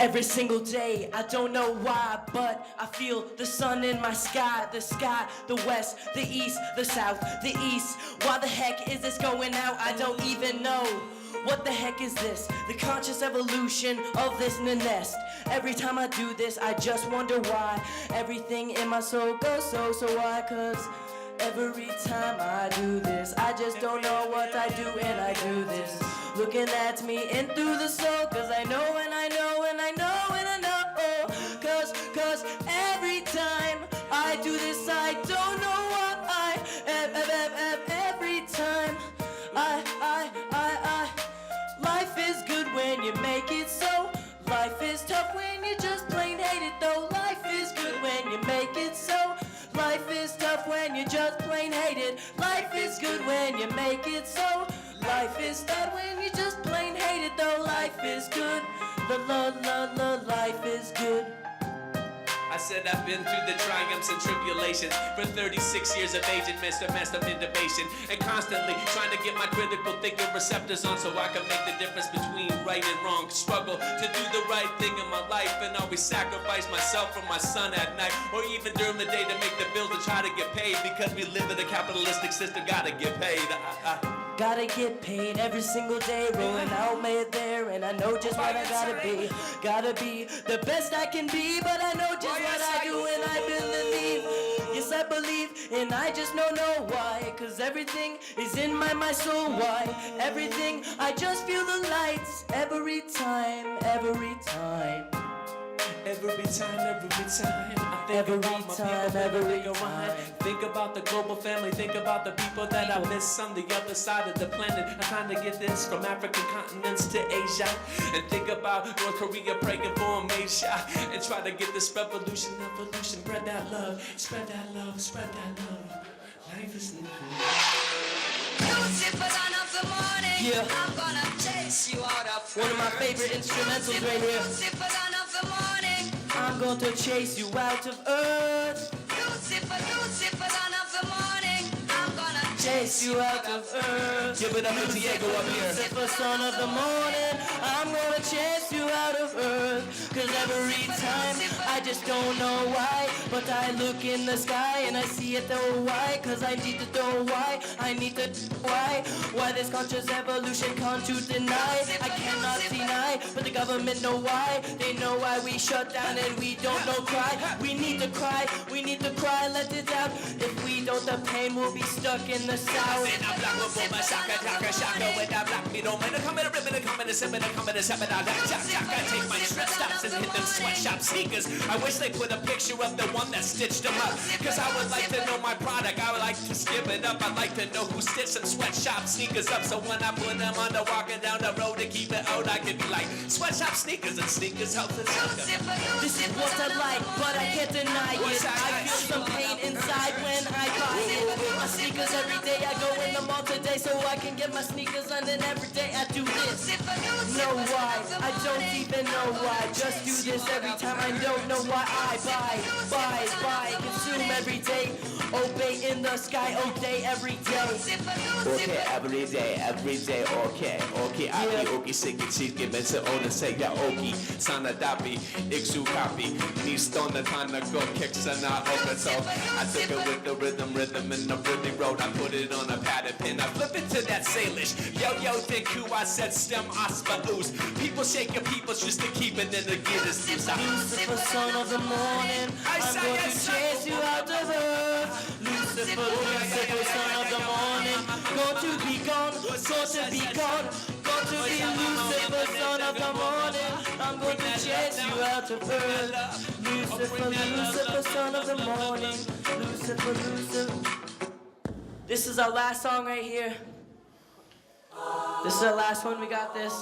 every single day. I don't know why, but I feel the sun in my sky, the west, the east, the south, the east. Why the heck is this going out? I don't even know. What the heck is this? The conscious evolution of this nest. Every time I do this, I just wonder why. Everything in my soul goes so why? 'Cause every time I do this, I just don't know what I do, and I do this looking at me in through the soul. 'Cause I know and I know and I know and I know. 'Cause every time I do this, I don't know why. Every time I life is good when you make it so. Life is tough when you just plain hate it though. Life is good when you make it so. Life is tough when you just plain hate it. Life is good when you make it so. Life is tough when you just plain hate it though. Life is good. Life is good. I said I've been through the triumphs and tribulations for 36 years of age and messed up innovation, and constantly trying to get my critical thinking receptors on so I can make the difference between right and wrong. Struggle to do the right thing in my life and always sacrifice myself for my son at night or even during the day to make the bills and try to get paid because we live in a capitalistic system. Gotta get paid. Gotta get paid every single day, rolling out made there, and I know just what I gotta be. Gotta be the best I can be, but I know just what I do, and I believe. Yes, I believe, and I just don't know why. 'Cause everything is in my soul. Why? Everything, I just feel the lights every time. Every time, I think about my people every time. Think about the global family, think about the people that I miss on the other side of the planet. I'm trying to get this from African continents to Asia. And think about North Korea praying for a Asia. And try to get this revolution, spread that love, spread that love, spread that love. Life is Yeah. I'm gonna chase you out of One of my favorite instrumentals right here. Lucifer, son of the morning. I'm going to chase you out of earth. Lucifer, Lucifer, son of the morning. I'm gonna Chase you out of earth. Give it up to Diego up here. Lucifer, son of the morning. I'm gonna chase you out of earth. 'Cause every time I just don't know why, but I look in the sky and I see it though. Why? 'Cause I need to know why. I need to why this conscious evolution can't you deny. I cannot deny, but the government know why. They know why we shut down and we don't know cry. We need to cry, let it out. If we don't, the pain will be stuck in the south. Take my strip stops and hit them sweatshop sneakers. I wish they put a picture of the one that stitched them up. 'Cause I would like to know my product. I would like to skip it up. I'd like to know who stitched some sweatshop sneakers up. So when I put them on the walking down the road to keep it out, I could be like, sweatshop sneakers and sneakers help us out. This is what I like, but I can't deny it. I feel some pain inside when I buy it. My sneakers every day. I go in the mall today so I can get my sneakers on, and every day I do this. Know why? I don't even know why. Just do this every time. I don't know why I buy, consume every day. Obey in the sky, obey every day. Okay, every day, okay. Aki, sige, sige, men se ona säga oki. Sana dapi, iksu kapi. Ni stånda tana go kicksana open. So I took it with the rhythm in the rhythm road. I put it on a padded pin. I flip it to that Salish. Yo, think who I said stem aspa ooze. People shake your peoples just to keep it in the gears. Lucifer, son of the morning, I'm going to chase you out of earth. Lucifer, son of the morning, go to be gone, go to be Lucifer, son of the morning. I'm going to chase you out of earth. Lucifer, son of the morning, Lucifer. This is our last song right here. This is our last one. We got this.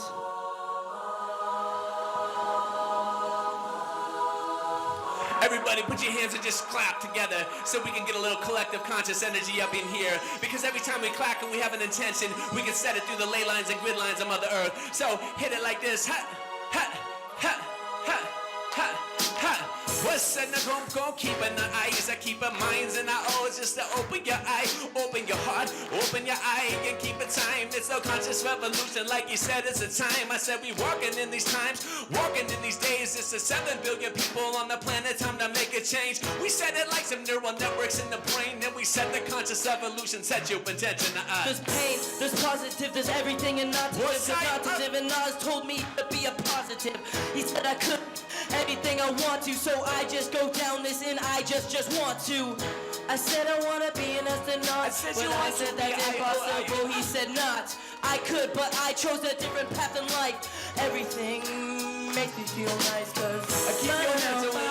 Everybody put your hands and just clap together so we can get a little collective conscious energy up in here. Because every time we clap and we have an intention, we can set it through the ley lines and grid lines of Mother Earth. So hit it like this. Ha, ha, ha, ha, ha, ha. What's in the room? Go keeping the eyes, I keep our minds and our O's just to open your eye, open your heart, open your eye and keep it time. It's a conscious revolution, like you said, it's a time. I said we walking in these times, walking in these days. It's a 7 billion people on the planet, time to make a change. We said it like some neural networks in the brain, then we said the conscious evolution, set your intention to us. There's pain, there's positive, there's everything and nothing. There's positive, and Oz told me to be a positive. He said I could anything I want to, so I just go down this and I just want to. I said I wanna be an astronaut, but I said that's impossible. He said not. I could, but I chose a different path in life. Everything makes me feel nice, cause I keep your hands away.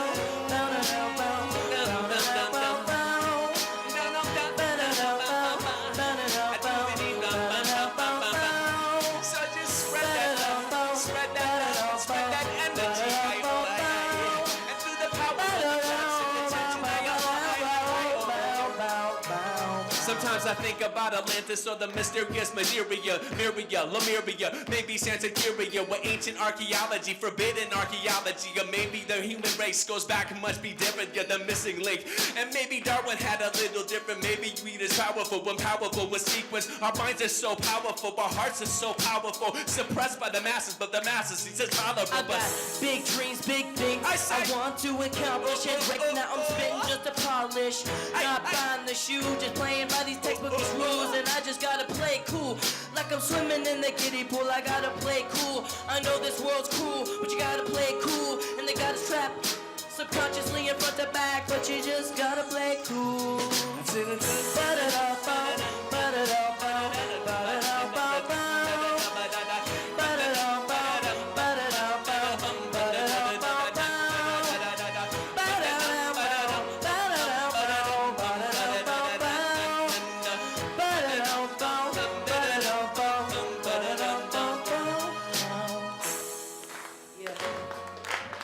So just spread that energy, and through the power of sometimes I think about Atlantis or the mysterious Madeira, Myria, Lemuria, maybe Santeria, with ancient archaeology, forbidden archaeology, or maybe the human race goes back and must be different, you're the missing link. And maybe Darwin had a little different, maybe weed is powerful when powerful was sequence. Our minds are so powerful, our hearts are so powerful, suppressed by the masses, but the masses, he says tolerable. I got big dreams, big things I want to accomplish, and right now I'm spitting just to polish. Not buying the shoe, just playing by these textbook rules, and I just gotta play cool. Like I'm swimming in the kiddie pool, I gotta play cool. I know this world's cruel, but you gotta play cool. And they got us trapped subconsciously in front to back, but you just gotta play cool.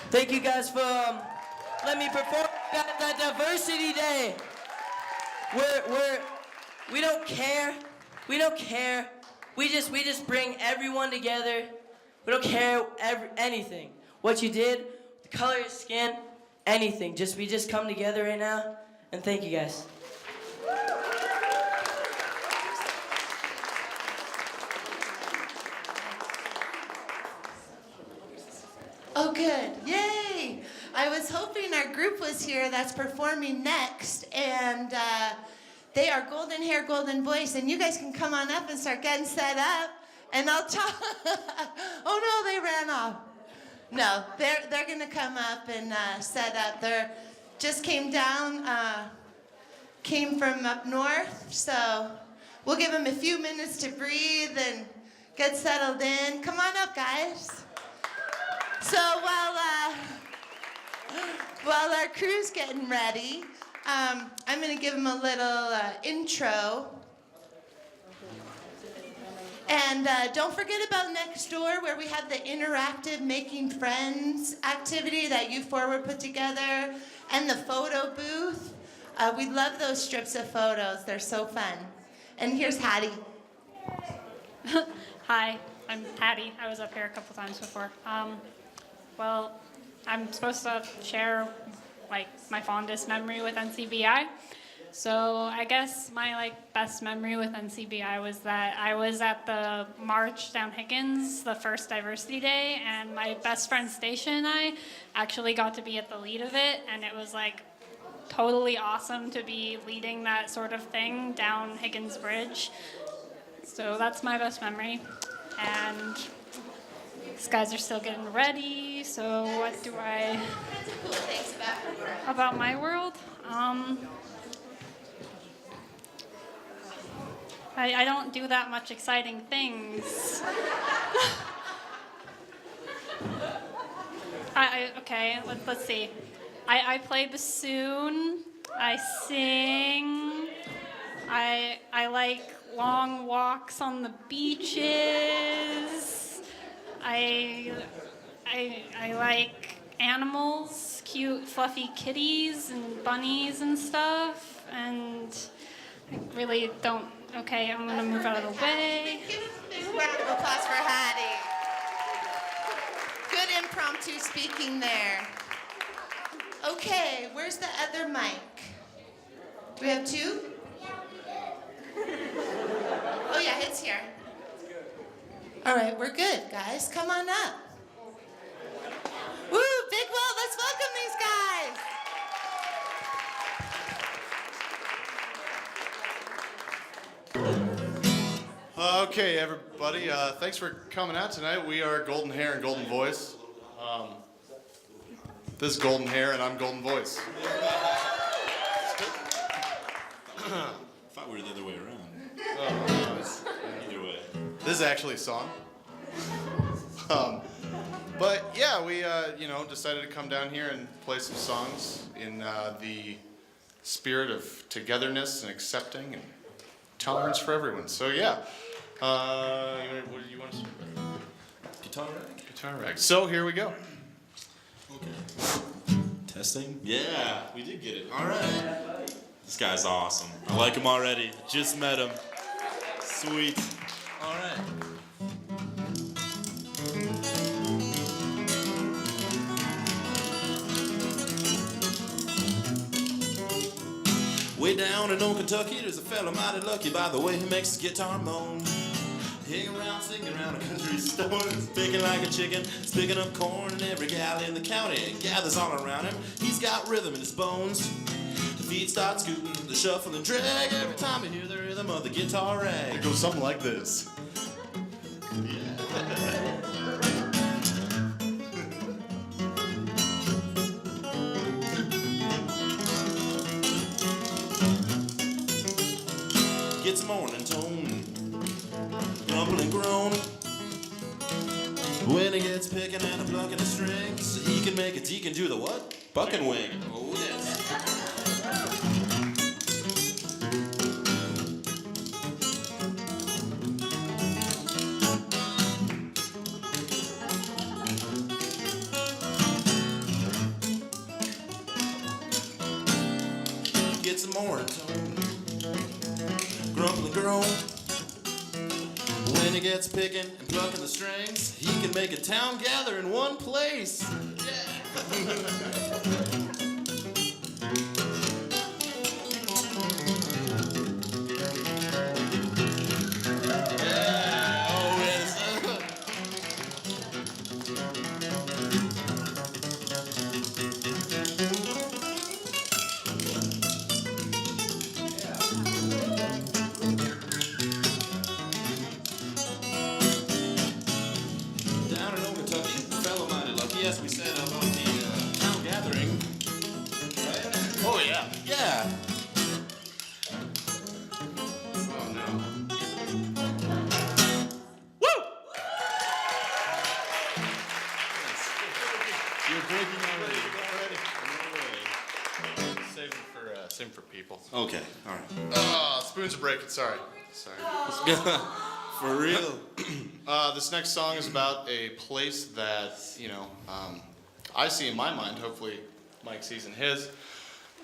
Thank you guys for letting me perform at that Diversity Day. We don't care. We don't care. We just bring everyone together. We don't care anything. What you did, the color of your skin, anything. We just come together right now. And thank you guys. Oh, good. Yay! I was hoping our group was here that's performing next, and they are golden hair, golden voice, and you guys can come on up and start getting set up, and I'll talk. Oh, no, they ran off. No, they're going to come up and set up. They just came down, came from up north, so we'll give them a few minutes to breathe and get settled in. Come on up, guys. So while our crew's getting ready, I'm going to give them a little intro. And don't forget about next door, where we have the interactive Making Friends activity that You Forward put together, and the photo booth. We love those strips of photos. They're so fun. And here's Hattie. Hi, I'm Hattie. I was up here a couple times before. Well, I'm supposed to share my fondest memory with NCBI. So I guess my best memory with NCBI was that I was at the march down Higgins, the first Diversity Day, and my best friend Stacia and I actually got to be at the lead of it, and it was totally awesome to be leading that sort of thing down Higgins Bridge. So that's my best memory. And these guys are still getting ready, so what do I... About my world? I don't do that much exciting things. Okay, let's see. I play bassoon, I sing, I like long walks on the beaches. I like animals, cute fluffy kitties and bunnies and stuff, and I really don't. Okay, I'm gonna move out of the way. Give us a big round of applause for Hattie. Good impromptu speaking there. Okay, where's the other mic? Do we have two? Oh yeah, it's here. All right, we're good, guys. Come on up. Woo, Big Will, let's welcome these guys. Okay, everybody, thanks for coming out tonight. We are Golden Hair and Golden Voice. This is Golden Hair and I'm Golden Voice. Thought we were the other way around. Either way. This is actually a song. But yeah, we decided to come down here and play some songs in the spirit of togetherness and accepting and tolerance for everyone. So yeah, what do you want to start with? Guitar rag? Guitar rag. So here we go. Okay. Testing? Yeah, we did get it. All right. This guy's awesome. I like him already. Just met him. Sweet. All right. Way down in old Kentucky, there's a fella mighty lucky by the way he makes his guitar moan. Hanging around, singing around a country store, picking like a chicken, picking up corn, and every gal in the county gathers all around him. He's got rhythm in his bones. The feet start scooting, the shuffle and drag every time you hear the rhythm of the guitar rag. It goes something like this. Gets a morning tone, rumble and groan. When he gets picking and plucking the strings, he can make it, he can do the what? Buck and wing. Oh yes. Gets a morning tone, grumble and groan. When he gets picking and plucking the strings, he can make a town gather in one place. Yeah. Oh, yes. Down in Old Kentucky, a fellow mighty lucky, as we set up on the town gathering. Right? Oh, yeah. Yeah. Oh, no. Woo! You're breaking already. Save for people. Okay, all right. Spoons are breaking. Sorry. For real. This next song is about a place that, I see in my mind, hopefully Mike sees in his,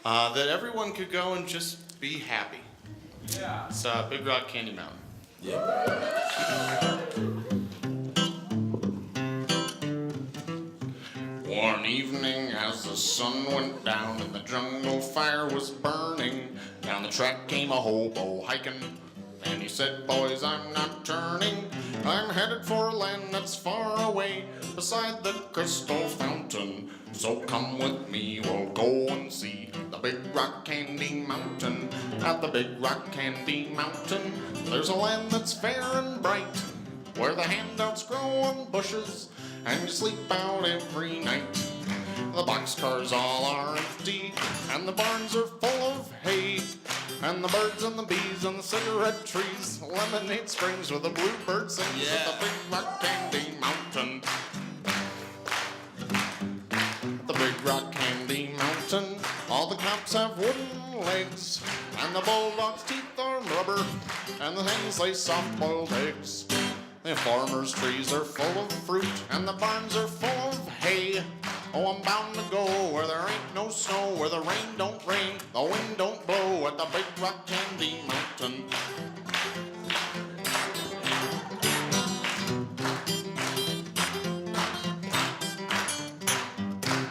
that everyone could go and just be happy. Yeah. It's Big Rock Candy Mountain. Yeah. One evening as the sun went down and the jungle fire was burning, down the track came a hobo hiking, and he said, boys, I'm not turning. I'm headed for a land that's far away beside the crystal fountain. So come with me, we'll go and see the Big Rock Candy Mountain. At the Big Rock Candy Mountain, there's a land that's fair and bright, where the handouts grow on bushes and you sleep out every night. The boxcars all are empty and the barns are full of hay, and the birds and the bees and the cigarette trees, lemonade springs where the bluebird sings at the Big Rock Candy Mountain. The Big Rock Candy Mountain, all the cops have wooden legs, and the bulldog's teeth are rubber, and the hens lay soft-boiled eggs. The farmers' trees are full of fruit, and the barns are full of hay. Oh, I'm bound to go where there ain't no snow, where the rain don't rain, the wind don't blow, at the Big Rock Candy Mountain.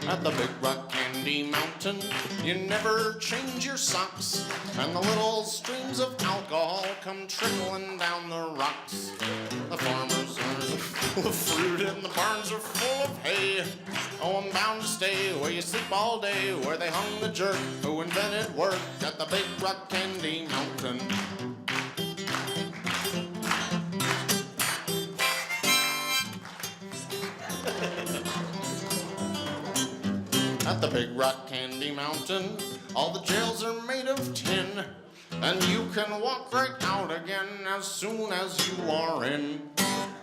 At the Big Rock Candy candy mountain. You never change your socks, and the little streams of alcohol come trickling down the rocks. The farmers are full of fruit and the barns are full of hay. Oh, I'm bound to stay where you sleep all day, where they hung the jerk who invented work at the Big Rock Candy Mountain. At the Big Rock Candy Mountain, all the jails are made of tin, and you can walk right out again as soon as you are in.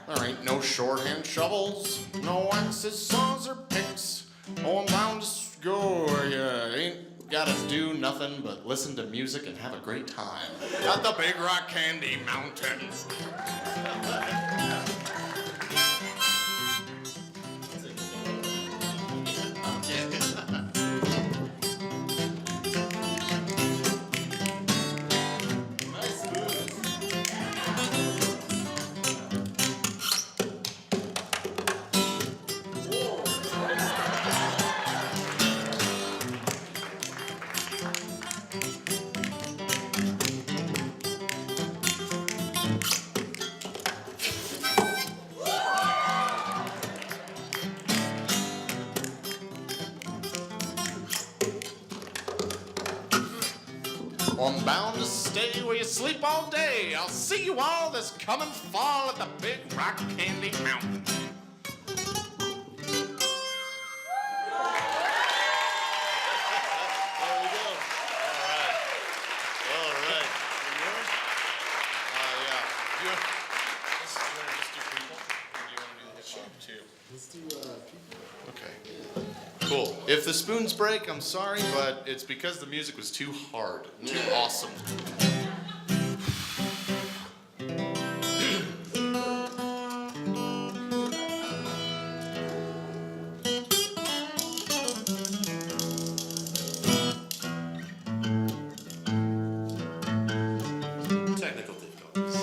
There ain't no shorthand shovels, no axes, saws, or picks. Oh, I'm bound to go where you ain't gotta do nothing but listen to music and have a great time at the Big Rock Candy Mountain. I'm bound to stay where you sleep all day. I'll see you all this coming fall at the Big Rock Candy Mountain. Okay. Cool. If the spoons break, I'm sorry, but it's because the music was too hard, too awesome. Technical difficulties.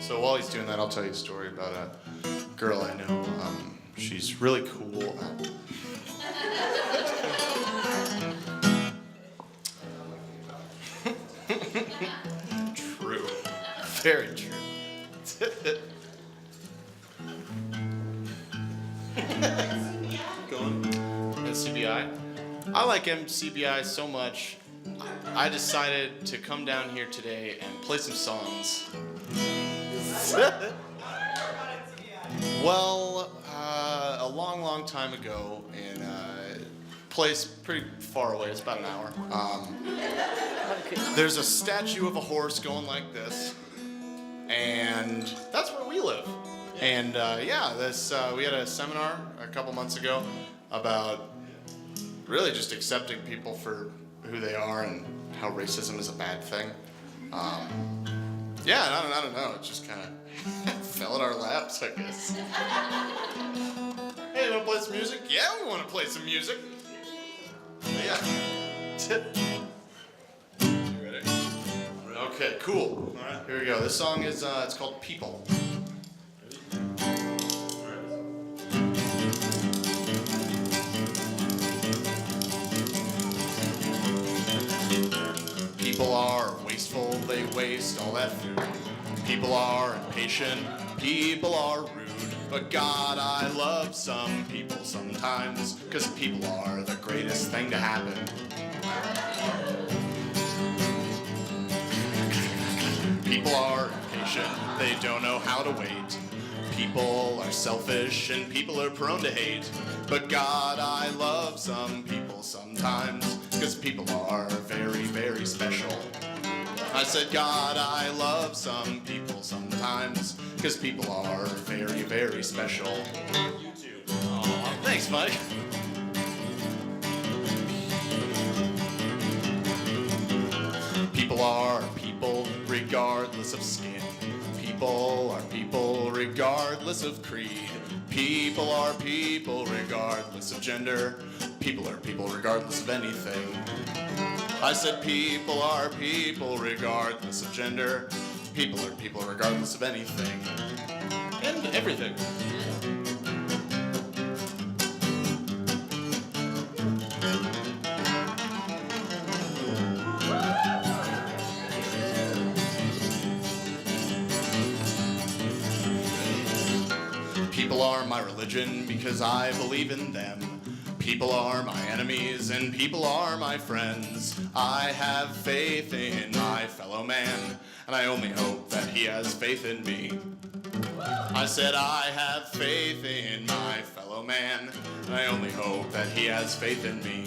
So while he's doing that, I'll tell you a story about a girl I know. She's really cool. True. Very true. Go on. NCBI? I like MCBI so much, I decided to come down here today and play some songs. Well, a long, long time ago in a place pretty far away, it's about an hour, there's a statue of a horse going like this, and that's where we live. And we had a seminar a couple months ago about really just accepting people for who they are and how racism is a bad thing. I don't know, it just kind of fell in our laps, I guess. Hey, wanna play some music? Yeah, we wanna play some music. Yeah. You ready? Okay, cool. All right, here we go. This song is, it's called People. People are wasteful, they waste all that food. People are impatient, people are rude. But God, I love some people sometimes, 'cause people are the greatest thing to happen. People are impatient, they don't know how to wait. People are selfish and people are prone to hate. But God, I love some people sometimes, 'cause people are very, very special. I said, God, I love some people sometimes, 'cause people are very, very special. You too. Aw, thanks, Mike. People are people regardless of skin. People are people regardless of creed. People are people regardless of gender. People are people regardless of anything. I said people are people regardless of gender. People are people regardless of anything and everything. People are my religion because I believe in them. People are my enemies and people are my friends. I have faith in my fellow man, and I only hope that he has faith in me. I said I have faith in my fellow man, and I only hope that he has faith in me.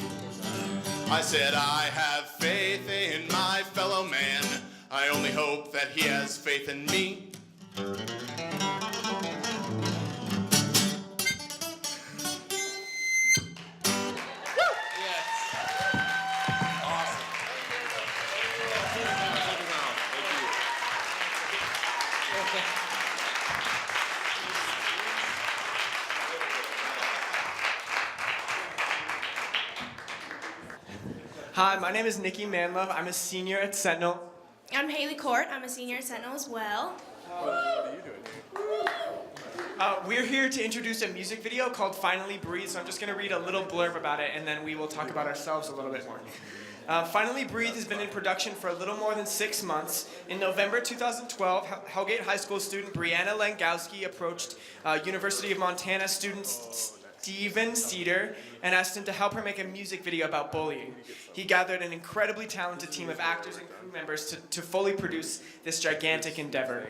I said I have faith in my fellow man, I only hope that he has faith in me. Hi, my name is Nikki Manlove. I'm a senior at Sentinel. I'm Haley Court. I'm a senior at Sentinel as well. What are you doing here? We're here to introduce a music video called Finally Breathe, so I'm just going to read a little blurb about it, and then we will talk about ourselves a little bit more. Finally Breathe has been in production for a little more than 6 months. In November 2012, Hellgate High School student Brianna Langowski approached University of Montana student Steven Cedar and asked him to help her make a music video about bullying. He gathered an incredibly talented team of actors and crew members to fully produce this gigantic endeavor.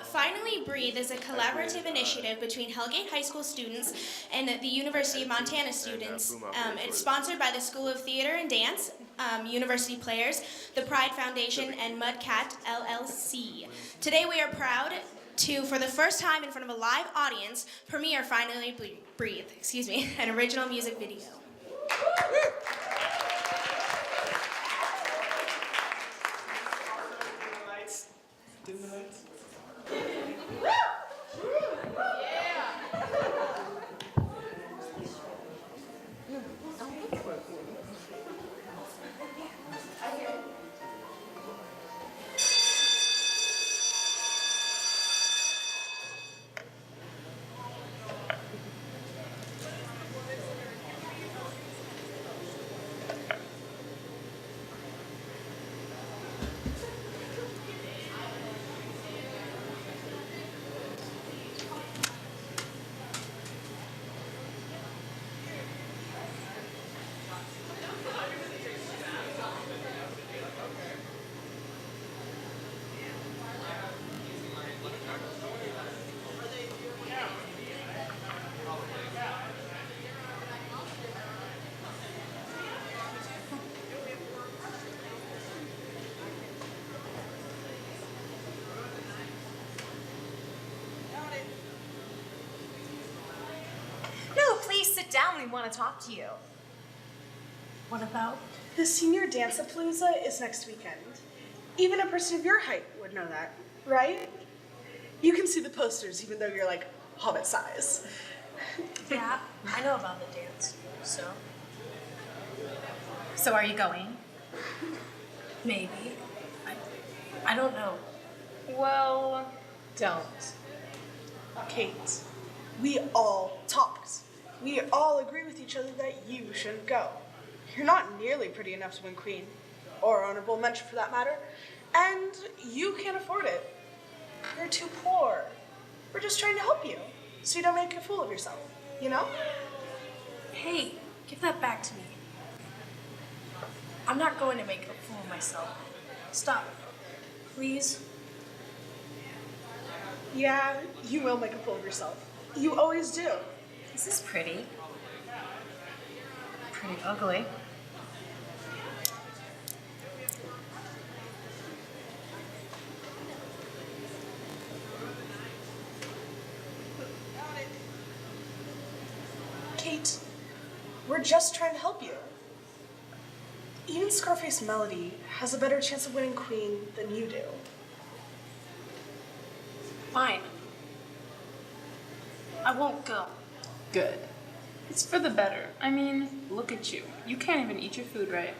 Finally Breathe is a collaborative initiative between Hellgate High School students and the University of Montana students. It's sponsored by the School of Theater and Dance, University Players, the Pride Foundation, and Mudcat LLC. Today we are proud to, for the first time in front of a live audience, premiere Finally Breathe, an original music video. Dim the lights. Please sit down, we want to talk to you. What about? The Senior Dance-A-Palooza is next weekend. Even a person of your height would know that, right? You can see the posters even though you're like hobbit size. Yeah, I know about the dance, so. So are you going? Maybe. I don't know. Well, don't. Kate, we all talked. We all agree with each other that you shouldn't go. You're not nearly pretty enough to win Queen, or honorable mention for that matter, and you can't afford it. You're too poor. We're just trying to help you, so you don't make a fool of yourself, you know? Hey, give that back to me. I'm not going to make a fool of myself. Stop, please. Yeah, you will make a fool of yourself. You always do. This is pretty. Pretty ugly. Kate, we're just trying to help you. Even Scarface Melody has a better chance of winning Queen than you do. Fine. I won't go. Good. It's for the better. I mean, look at you. You can't even eat your food right.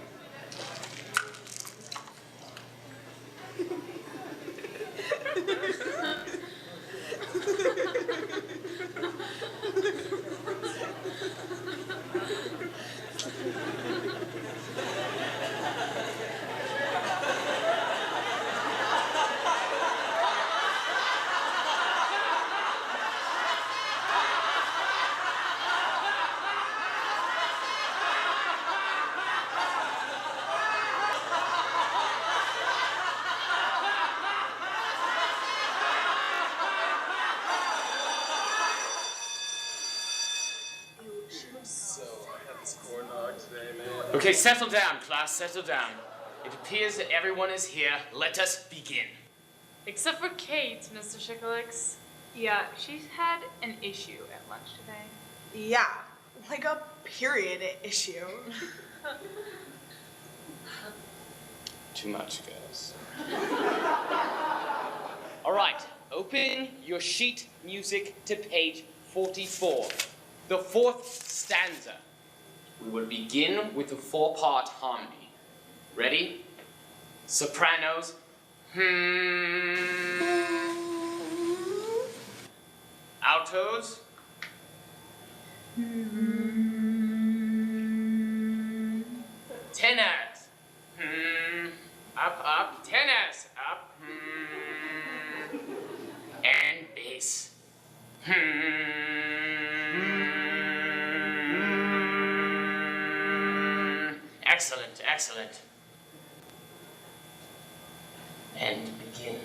Okay, settle down, class, settle down. It appears that everyone is here. Let us begin. Except for Kate, Mr. Shikalix. Yeah, she's had an issue at lunch today. Yeah, like a period issue. Too much, girls. All right, open your sheet music to page 44. The fourth stanza. We will begin with the 4-part harmony. Ready? Sopranos. Altos. Tenors. Up, up. Tenors. Up. And bass. Excellent, excellent. And begin.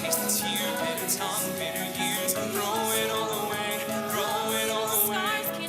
Taste the tear, bitter tongue, bitter years. Throw it all away, throw it all away.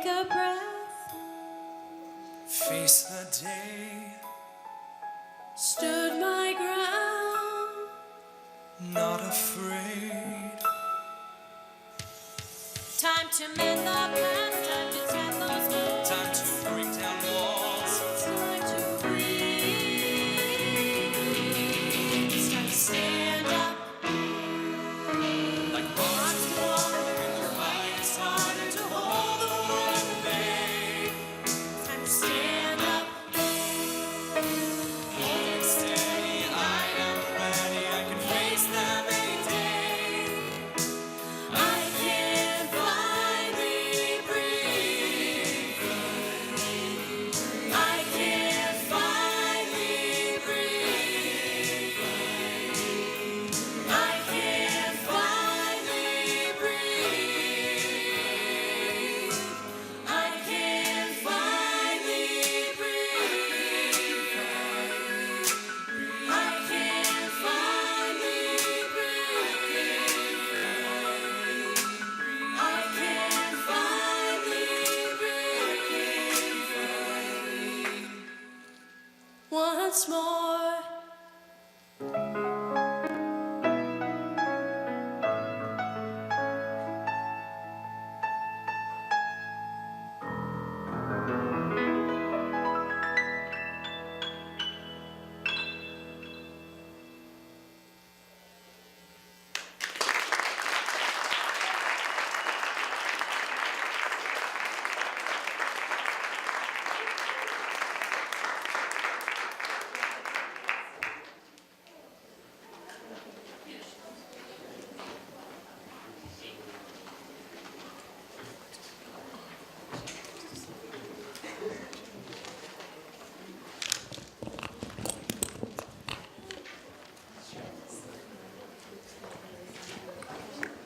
take a breath. Face the day, Stood my ground. not afraid. Time to mend the past, time to set those goals. Time to break down walls. Time to breathe. It's time to stand up. Like rocks to water, your mind is harder to hold the world at bay. Time to stand up. Hold steady, I am ready. I can face them any day. I can finally breathe. I can finally breathe. I can finally breathe. I can finally breathe. I can finally breathe. I can finally breathe. Once more.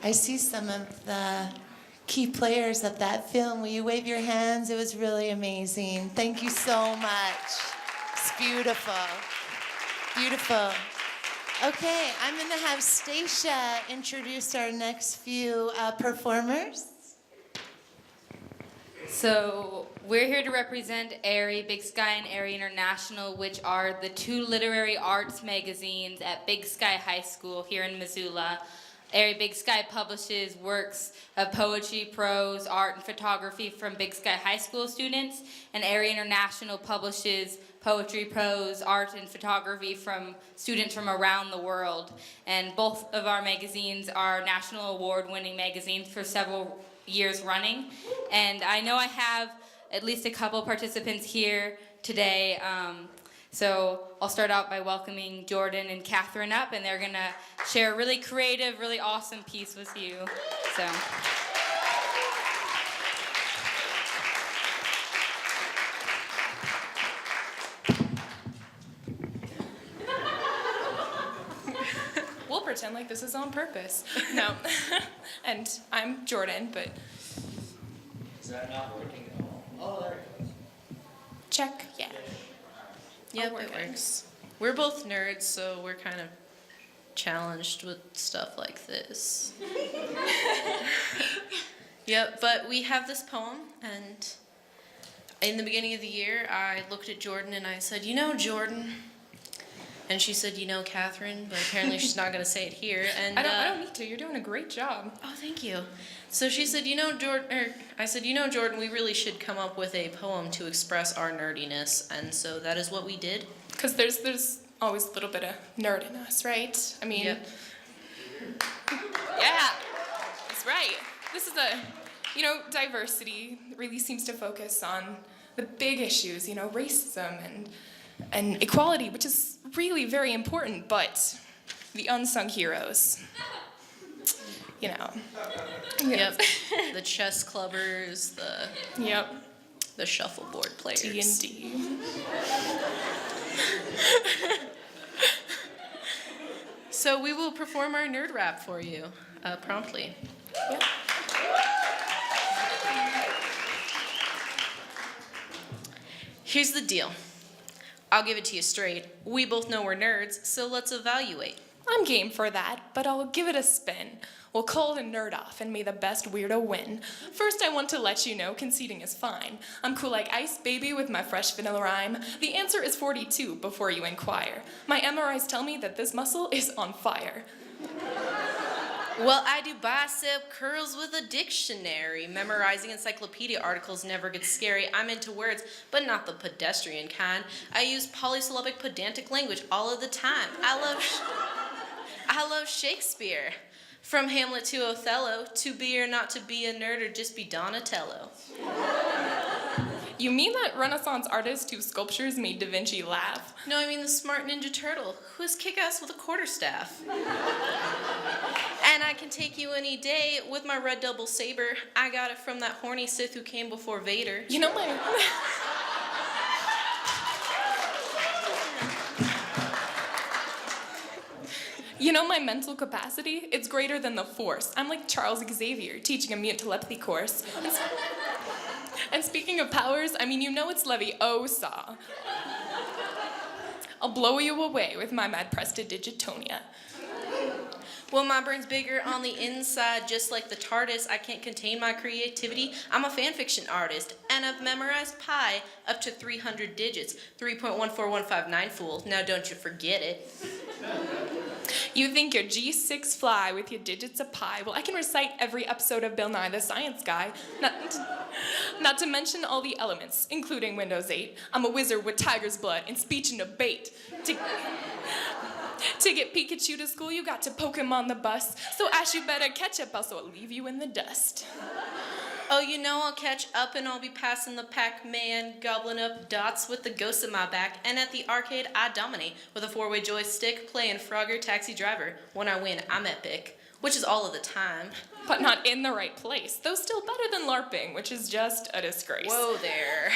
I see some of the key players of that film. Will you wave your hands? It was really amazing. Thank you so much. It's beautiful. Beautiful. Okay, I'm going to have Stacia introduce our next few performers. So we're here to represent Airy, Big Sky, and Airy International, which are the two literary arts magazines at Big Sky High School here in Missoula. Airy Big Sky publishes works of poetry, prose, art, and photography from Big Sky High School students, and Airy International publishes poetry, prose, art, and photography from students from around the world. And both of our magazines are national award-winning magazines for several years running. And I know I have at least a couple participants here today. So I'll start out by welcoming Jordan and Catherine up, and they're gonna share a really creative, really awesome piece with you. So. We'll pretend like this is on purpose. No. And I'm Jordan, but Is that not working at all? Oh, there it goes. check. Yeah. Yep, it works. We're both nerds, so we're kind of challenged with stuff like this. Yep, but we have this poem, and in the beginning of the year, I looked at Jordan and I said, "You know, Jordan," and she said, "You know, Catherine," but apparently she's not going to say it here. And I don't need to. You're doing a great job. Oh, thank you. So she said, "You know, Jordan," I said, "You know, Jordan, we really should come up with a poem to express our nerdiness," and so that is what we did. Because there's always a little bit of nerd in us, right? I mean, Yep. Yeah, that's right. This is diversity really seems to focus on the big issues, racism and equality, which is really very important, but the unsung heroes, Yep. The chess clubbers, the shuffleboard players. D&D. So we will perform our nerd rap for you promptly. Yep. Here's the deal. I'll give it to you straight. We both know we're nerds, so let's evaluate. I'm game for that, but I'll give it a spin. We'll call it a nerd off and may the best weirdo win. First, I want to let you know conceding is fine. I'm cool like ice, baby, with my fresh vanilla rhyme. The answer is 42 before you inquire. My MRIs tell me that this muscle is on fire. Well, I do bicep curls with a dictionary. Memorizing encyclopedia articles never gets scary. I'm into words, but not the pedestrian kind. I use polysyllabic pedantic language all of the time. I love Shakespeare. From Hamlet to Othello, to be or not to be a nerd or just be Donatello. You mean that Renaissance artist whose sculptures made Da Vinci laugh? No, I mean the smart Ninja Turtle, who is kick-ass with a quarterstaff. And I can take you any day with my red double saber. I got it from that horny Sith who came before Vader. You know my... You know my mental capacity? It's greater than the Force. I'm like Charles Xavier teaching a mutant telepathy course. And speaking of powers, I mean, you know it's Leviosa. I'll blow you away with my mad prestidigitonia. Well, my brain's bigger on the inside, just like the TARDIS. I can't contain my creativity. I'm a fan fiction artist, and I've memorized pi up to 300 digits. 3.14159, fool. Now don't you forget it. You think you're G6 fly with your digits of pi. Well, I can recite every episode of Bill Nye the Science Guy. Not to mention all the elements, including Windows 8. I'm a wizard with tiger's blood and speech and debate. To get Pikachu to school, you got to poke him on the bus. So Ash, you better catch up, else I'll leave you in the dust. Oh, you know I'll catch up and I'll be passing the Pac-Man, gobbling up dots with the ghost in my back. And at the arcade, I dominate with a 4-way joystick, playing Frogger Taxi Driver. When I win, I'm epic, which is all of the time. But not in the right place, though still better than LARPing, which is just a disgrace. Whoa there.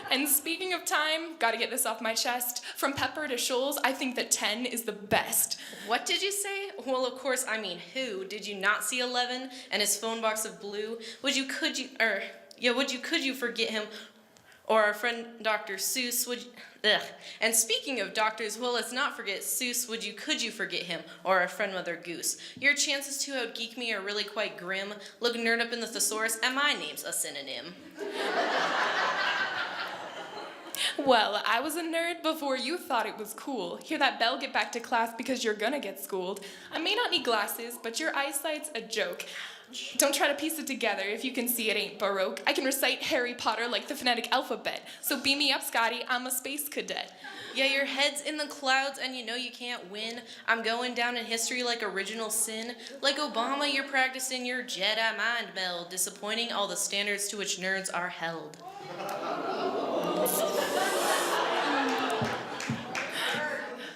And speaking of time, gotta get this off my chest. From Pepper to Shoals, I think that 10 is the best. What did you say? Well, of course, I mean who? Did you not see 11 and his phone box of blue? Could you forget him? Or our friend Dr. Seuss, And speaking of doctors, well, let's not forget Seuss, could you forget him? Or our friend Mother Goose. Your chances to out-geek me are really quite grim. Look nerd up in the thesaurus, and my name's a synonym. Well, I was a nerd before you thought it was cool. Hear that bell, get back to class because you're gonna get schooled. I may not need glasses, but your eyesight's a joke. Don't try to piece it together if you can see it ain't Baroque. I can recite Harry Potter like the phonetic alphabet. So beam me up, Scotty, I'm a space cadet. Yeah, your head's in the clouds and you know you can't win. I'm going down in history like original sin. Like Obama, you're practicing your Jedi mind meld, disappointing all the standards to which nerds are held.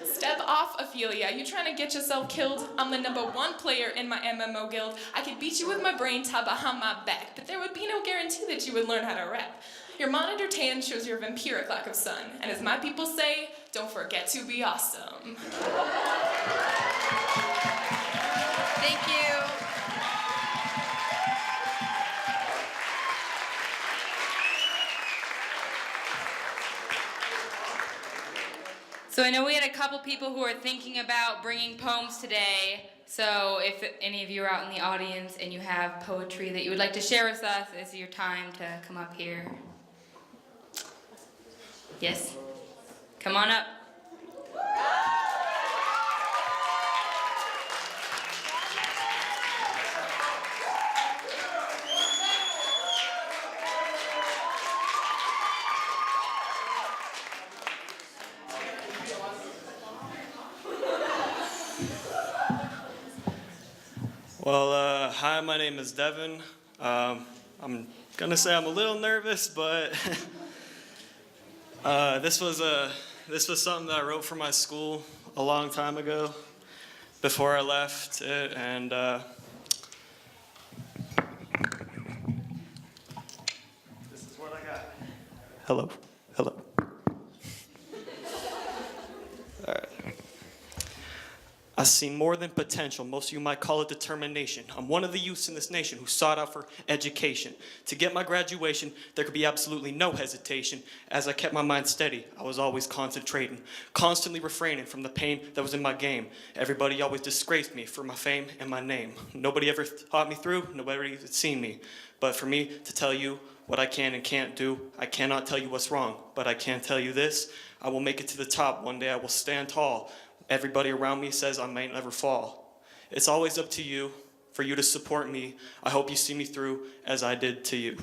Step off, Ophelia. You trying to get yourself killed? I'm the #1 player in my MMO guild. I could beat you with my brain tied behind my back, but there would be no guarantee that you would learn how to rap. Your monitor tan shows your vampiric lack of sun, and as my people say, don't forget to be awesome. Thank you. So I know we had a couple people who are thinking about bringing poems today. So if any of you are out in the audience and you have poetry that you would like to share with us, this is your time to come up here. Yes? Come on up. Well, hi, my name is Devin. I'm gonna say I'm a little nervous, but this was something that I wrote for my school a long time ago, before I left it, and this is what I got. Hello. All right. I see more than potential. Most of you might call it determination. I'm one of the youths in this nation who sought out for education. To get my graduation, there could be absolutely no hesitation. As I kept my mind steady, I was always concentrating, constantly refraining from the pain that was in my game. Everybody always disgraced me for my fame and my name. Nobody ever thought me through, nobody had seen me. But for me to tell you what I can and can't do, I cannot tell you what's wrong, but I can tell you this: I will make it to the top. One day I will stand tall. Everybody around me says I may never fall. It's always up to you, for you to support me. I hope you see me through as I did to you.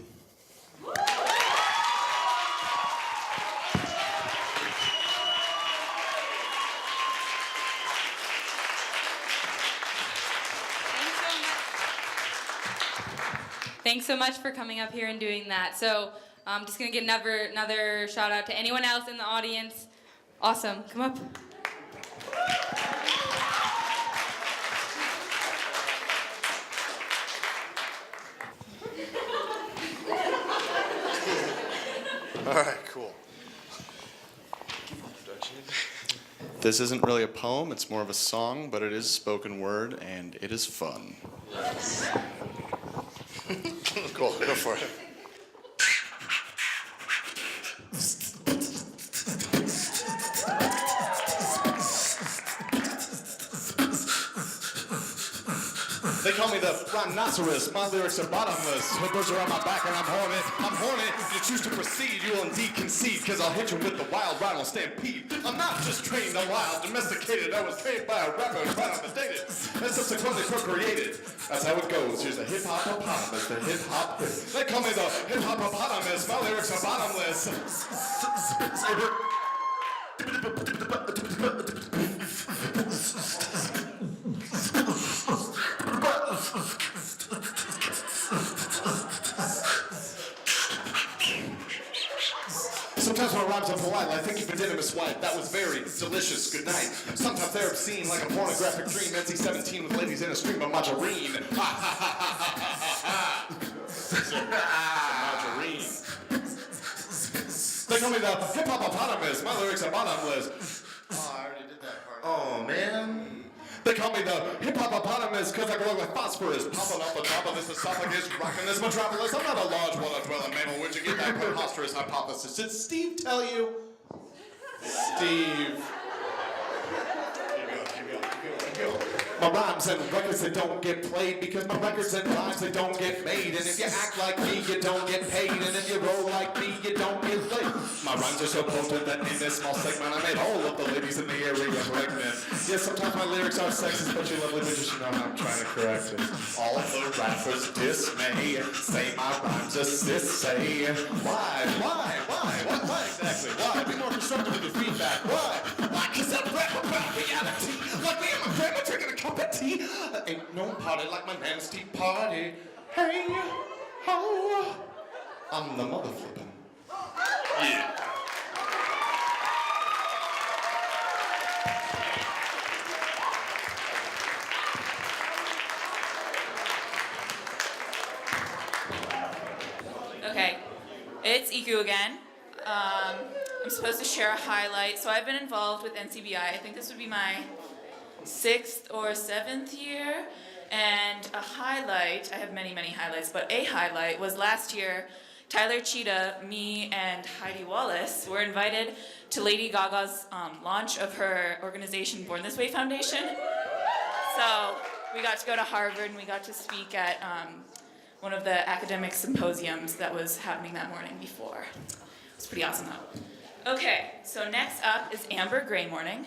Thanks so much for coming up here and doing that. So I'm just gonna give another shout out to anyone else in the audience. Awesome, come up. All right, cool. This isn't really a poem, it's more of a song, but it is spoken word, and it is fun. Yes. Cool, go for it. They call me the rhinoceros, my lyrics are bottomless. Hookers are on my back and I'm horny. If you choose to proceed, you will indeed concede, cause I'll hit you with the wild rhino stampede. I'm not just trained, I'm wild, domesticated. I was trained by a rapper, rhino-dated, and subsequently procreated. That's how it goes. Here's a hip-hop-opotamus, the hip-hop. They call me the hip-hop-opotamus, my lyrics are bottomless. Sometimes my rhymes are polite, like thank you for dinner, Miss White. That was very delicious. Good night. Sometimes they're obscene, like a pornographic dream. NC-17 with ladies in a stream of margarine. Ha ha ha ha ha ha. Margarine. They call me the hip-hop-opotamus. My lyrics are bottomless. Oh, I already did that part. Oh, man. They call me the hip-hop-opotamus because I glow like phosphorus, popping off the top of this esophagus, rocking this metropolis. I'm not a large water-dwelling mammal. Where'd you get that preposterous hypothesis? Did Steve tell you? Steve. Keep going. My rhymes and records, they don't get played because my records and rhymes, they don't get made. And if you act like me, you don't get paid. And if you roll like me, you don't get laid. My rhymes are so potent that in this small segment, I made all of the ladies in the area pregnant. Yes, sometimes my lyrics are sexist, but you lovely bitches, you know how I'm trying to correct it. All the rappers dismay, say my rhymes assist, say, why exactly? Why? Be more constructive with your feedback. Why? Cause I rap about reality. Like me and my grandma drinking a cup of tea. Ain't no party like my nasty party. Hey, ho, I'm the mother flippin'. Yeah. Okay, it's Iku again. I'm supposed to share a highlight. So I've been involved with NCBI. I think this would be my 6th or 7th year. And a highlight, I have many, many highlights, but a highlight was last year, Tyler Cheetah, me, and Heidi Wallace were invited to Lady Gaga's launch of her organization Born This Way Foundation. So we got to go to Harvard and we got to speak at one of the academic symposiums that was happening that morning before. It was pretty awesome though. Okay, so next up is Amber Greymorning.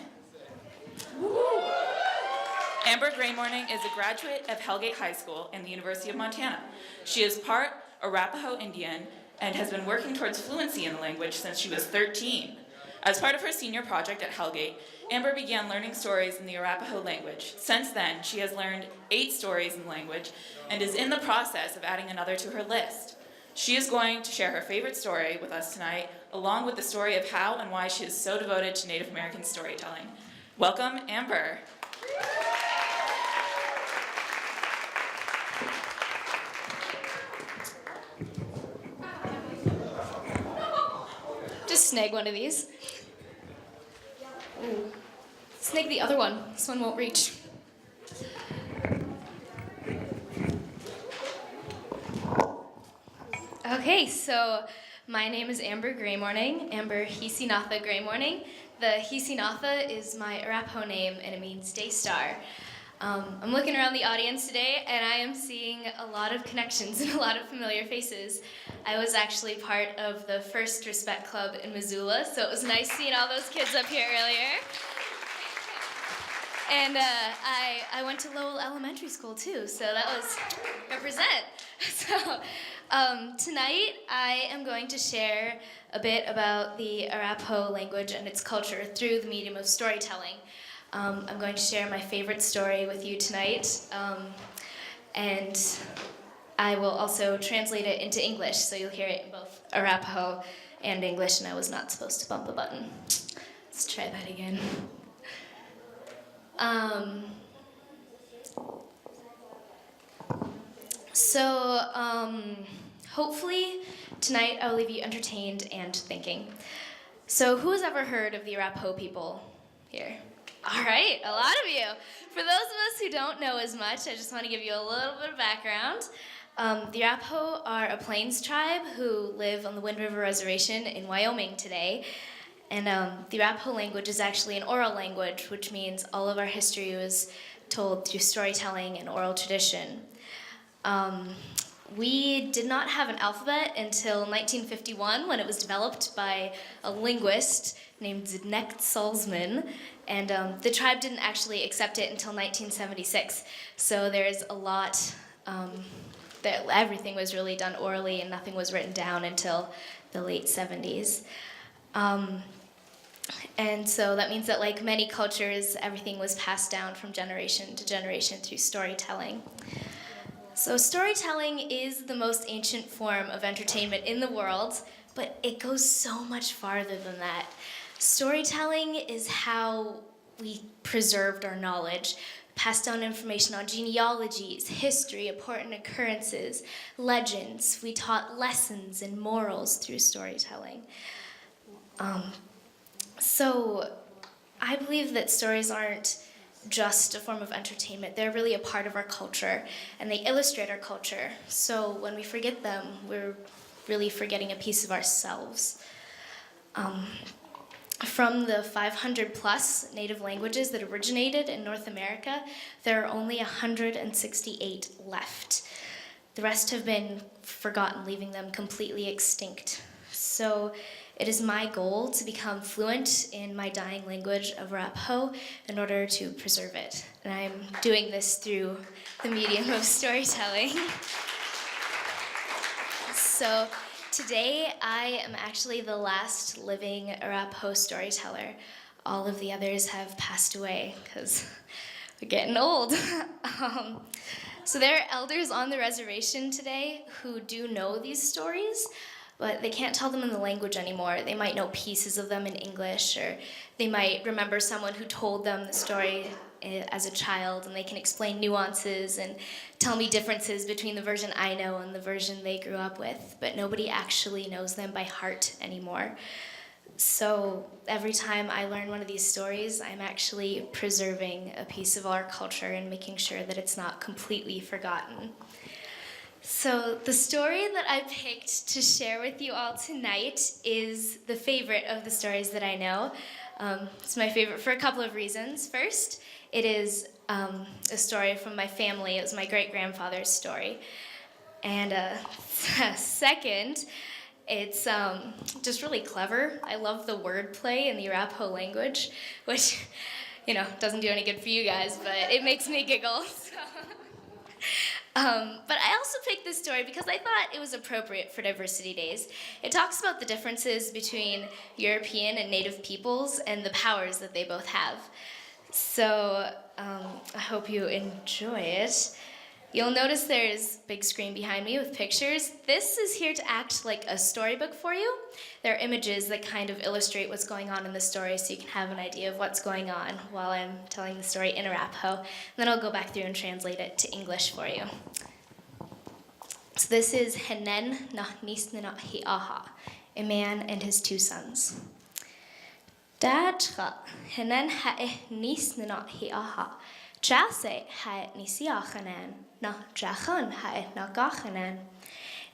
Amber Greymorning is a graduate of Hellgate High School and the University of Montana. She is part Arapaho Indian and has been working towards fluency in the language since she was 13. As part of her senior project at Hellgate, Amber began learning stories in the Arapaho language. Since then, she has learned 8 stories in the language and is in the process of adding another to her list. She is going to share her favorite story with us tonight, along with the story of how and why she is so devoted to Native American storytelling. Welcome, Amber. Just snag one of these. Ooh. Snag the other one. This one won't reach. Okay, so my name is Amber Greymorning, Amber Hisinatha Greymorning. The Hisinatha is my Arapaho name and it means day star. I'm looking around the audience today and I am seeing a lot of connections and a lot of familiar faces. I was actually part of the First Respect Club in Missoula, so it was nice seeing all those kids up here earlier. And I went to Lowell Elementary School too, so that was represent. So tonight I am going to share a bit about the Arapaho language and its culture through the medium of storytelling. I'm going to share my favorite story with you tonight, and I will also translate it into English, so you'll hear it in both Arapaho and English, and I was not supposed to bump a button. Let's try that again. Hopefully tonight I'll leave you entertained and thinking. So who has ever heard of the Arapaho people here? All right, a lot of you. For those of us who don't know as much, I just want to give you a little bit of background. The Arapaho are a Plains tribe who live on the Wind River Reservation in Wyoming today. And the Arapaho language is actually an oral language, which means all of our history was told through storytelling and oral tradition. We did not have an alphabet until 1951 when it was developed by a linguist named Zdeněk Salzman, and the tribe didn't actually accept it until 1976. So there's a lot, everything was really done orally and nothing was written down until the late 70s. And so that means that, like many cultures, everything was passed down from generation to generation through storytelling. So storytelling is the most ancient form of entertainment in the world, but it goes so much farther than that. Storytelling is how we preserved our knowledge, passed down information on genealogies, history, important occurrences, legends. We taught lessons and morals through storytelling. So I believe that stories aren't just a form of entertainment. They're really a part of our culture, and they illustrate our culture. So when we forget them, we're really forgetting a piece of ourselves. From the 500 plus native languages that originated in North America, there are only 168 left. The rest have been forgotten, leaving them completely extinct. So it is my goal to become fluent in my dying language of Arapaho in order to preserve it. And I'm doing this through the medium of storytelling. So today I am actually the last living Arapaho storyteller. All of the others have passed away because we're getting old. So there are elders on the reservation today who do know these stories, but they can't tell them in the language anymore. They might know pieces of them in English, or they might remember someone who told them the story as a child, and they can explain nuances and tell me differences between the version I know and the version they grew up with, but nobody actually knows them by heart anymore. So every time I learn one of these stories, I'm actually preserving a piece of our culture and making sure that it's not completely forgotten. So the story that I picked to share with you all tonight is the favorite of the stories that I know. It's my favorite for a couple of reasons. First, it is a story from my family. It was my great-grandfather's story. And second, it's just really clever. I love the wordplay in the Arapaho language, which, doesn't do any good for you guys, but it makes me giggle. So. But I also picked this story because I thought it was appropriate for Diversity Days. It talks about the differences between European and Native peoples and the powers that they both have. So I hope you enjoy it. You'll notice there's a big screen behind me with pictures. This is here to act like a storybook for you. There are images that kind of illustrate what's going on in the story so you can have an idea of what's going on while I'm telling the story in Arapaho. And then I'll go back through and translate it to English for you. So this is Henen na Nisnena Hi'aha, a man and his two sons. Dadcha Henen ha'eh Nisnena Hi'aha. Jase ha'et nisiachanan, na jachan ha'et na gachanan.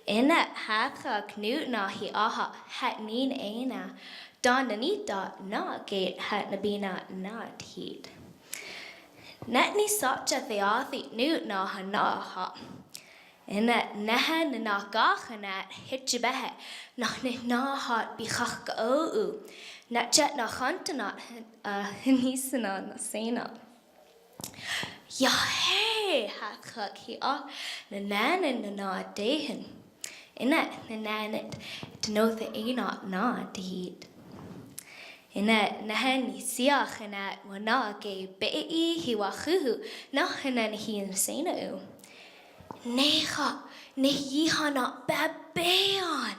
Ina haka knut na hi aha hat nin ena. Don nanita na gate hat nabina not heat. Netni sacha theathi newt na hanaha. Ina nahan na gachanat hitchabehe na hot bichach ou. Natchet na huntanat hinisana na sena. Ja hey hat he na nanan na dehen. Ina nananit to know the ain't na deed. Ina nahani siach ina wana ge be'i hi wachuhu na hanan hi insana u. Neha ne yiha na babeon.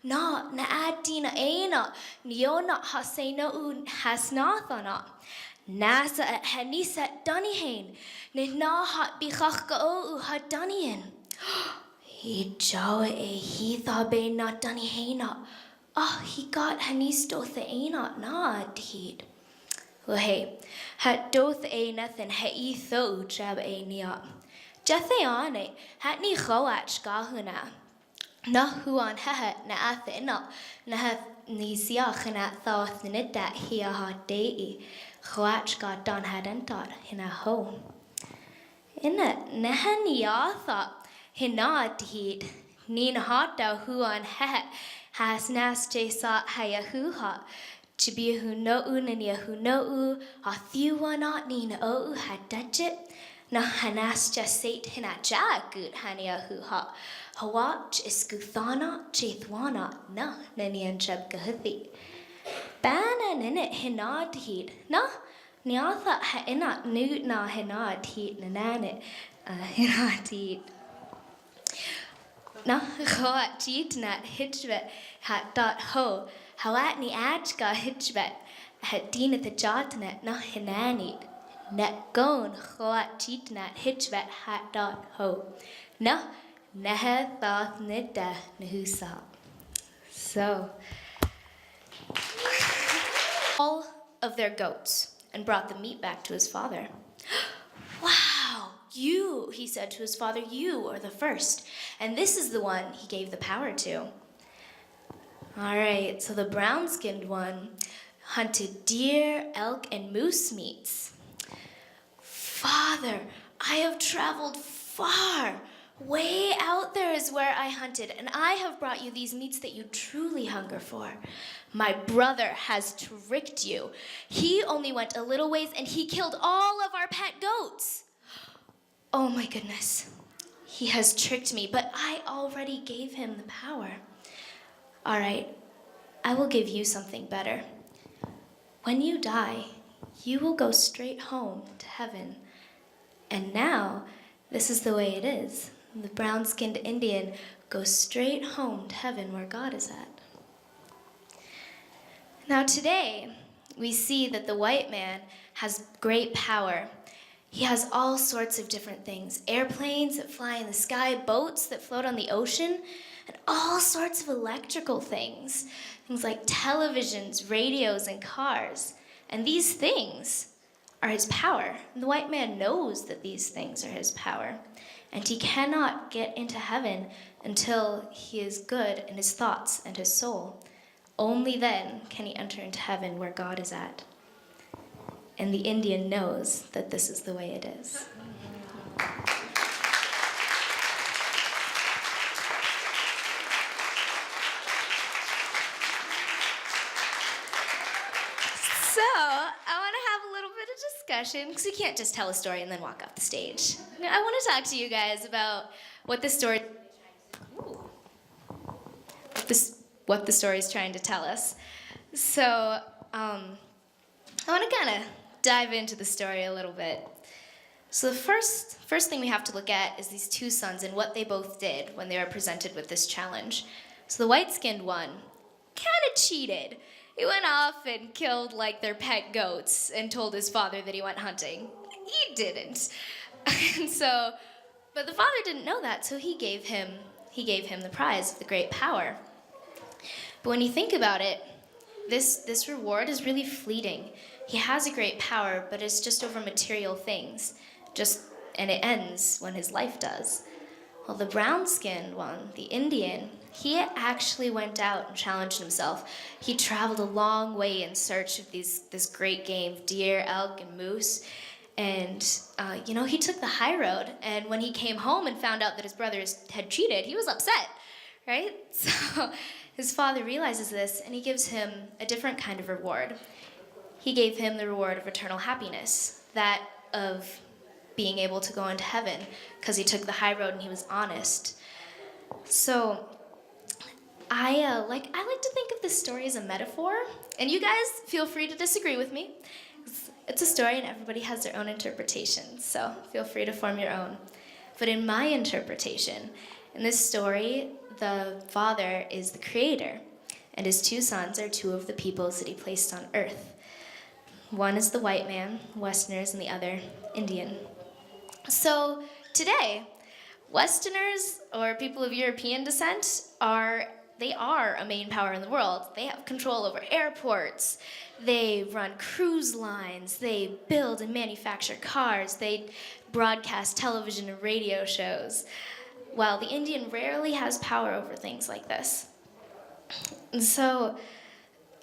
Na adina aina niona hasena u hasnathana. Nasa at hanisa dunihain ne na hat bichachka o ha dunian. He jawa he thabe na dunihana. He got hanisto the aina na deed. Well hey, hat doth a nothing he tho jab a nia. Jatheane hat ni choach gahuna. Na huan hehet na athena na hath ni siachana thoth nida hia ha dei. Choach ga don hadentot hina ho. Inna nahania thought hina deed. Nin hot da huan hehet. Has nas jesa hayahuha. Chibi who no unania who no ha thewa not nina o had dutchet. Na hanas jasate hina jagut hania huha. Hawach iskuthana chethwana na nanian cheb gahuthi. Bana ninit hina deed. Na niatha ha ina newt na hina deed nananit hina deed. Na choat jeetnat hitchbet hat dot ho. Hawat ni ajga hitchbet hat dina the jotnet na hinanit. Net gon choat jeetnat hitchbet hat dot ho. Na nehe thoth nidda nahusa. So all of their goats and brought the meat back to his father. Wow, you, he said to his father, you are the first. And this is the one he gave the power to. All right, so the brown-skinned one hunted deer, elk, and moose meats. Father, I have traveled far. Way out there is where I hunted, and I have brought you these meats that you truly hunger for. My brother has tricked you. He only went a little ways, and he killed all of our pet goats. Oh my goodness. He has tricked me, but I already gave him the power. All right, I will give you something better. When you die, you will go straight home to heaven. And now, this is the way it is. The brown-skinned Indian goes straight home to heaven where God is at. Now today, we see that the white man has great power. He has all sorts of different things. Airplanes that fly in the sky, boats that float on the ocean, and all sorts of electrical things. Things like televisions, radios, and cars. And these things are his power. And the white man knows that these things are his power. And he cannot get into heaven until he is good in his thoughts and his soul. Only then can he enter into heaven where God is at. And the Indian knows that this is the way it is. So, I want to have a little bit of discussion, because we can't just tell a story and then walk off the stage. I want to talk to you guys about what the story is trying to tell us. So, I want to kind of dive into the story a little bit. So the first thing we have to look at is these two sons and what they both did when they were presented with this challenge. So the white-skinned one kind of cheated. He went off and killed like their pet goats and told his father that he went hunting. He didn't. And so, but the father didn't know that, so he gave him the prize of the great power. But when you think about it, this reward is really fleeting. He has a great power, but it's just over material things. And it ends when his life does. Well, the brown-skinned one, the Indian, he actually went out and challenged himself. He traveled a long way in search of this great game, deer, elk, and moose. And, he took the high road. And when he came home and found out that his brothers had cheated, he was upset, right? So his father realizes this, and he gives him a different kind of reward. He gave him the reward of eternal happiness, that of being able to go into heaven, because he took the high road and he was honest. So I like to think of this story as a metaphor, and you guys feel free to disagree with me. It's a story and everybody has their own interpretation, so feel free to form your own. But in my interpretation, in this story, the father is the creator, and his two sons are two of the peoples that he placed on earth. One is the white man, Westerners, and the other, Indian. So today, Westerners, or people of European descent, are a main power in the world. They have control over airports, they run cruise lines, they build and manufacture cars, they broadcast television and radio shows, while the Indian rarely has power over things like this. And so,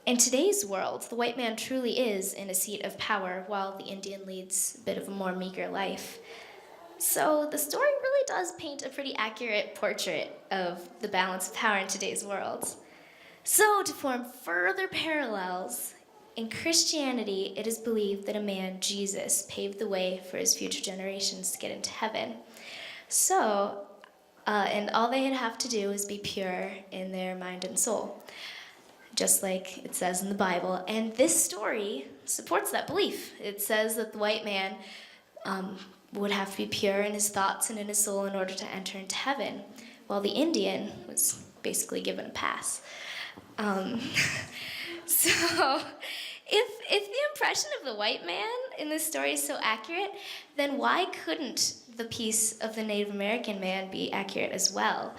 in today's world, the white man truly is in a seat of power, while the Indian leads a bit of a more meager life. So the story really does paint a pretty accurate portrait of the balance of power in today's world. So to form further parallels, in Christianity, it is believed that a man, Jesus, paved the way for his future generations to get into heaven. So, and all they have to do is be pure in their mind and soul, just like it says in the Bible. And this story supports that belief. It says that the white man would have to be pure in his thoughts and in his soul in order to enter into heaven, while the Indian was basically given a pass. So if the impression of the white man in this story is so accurate, then why couldn't the piece of the Native American man be accurate as well?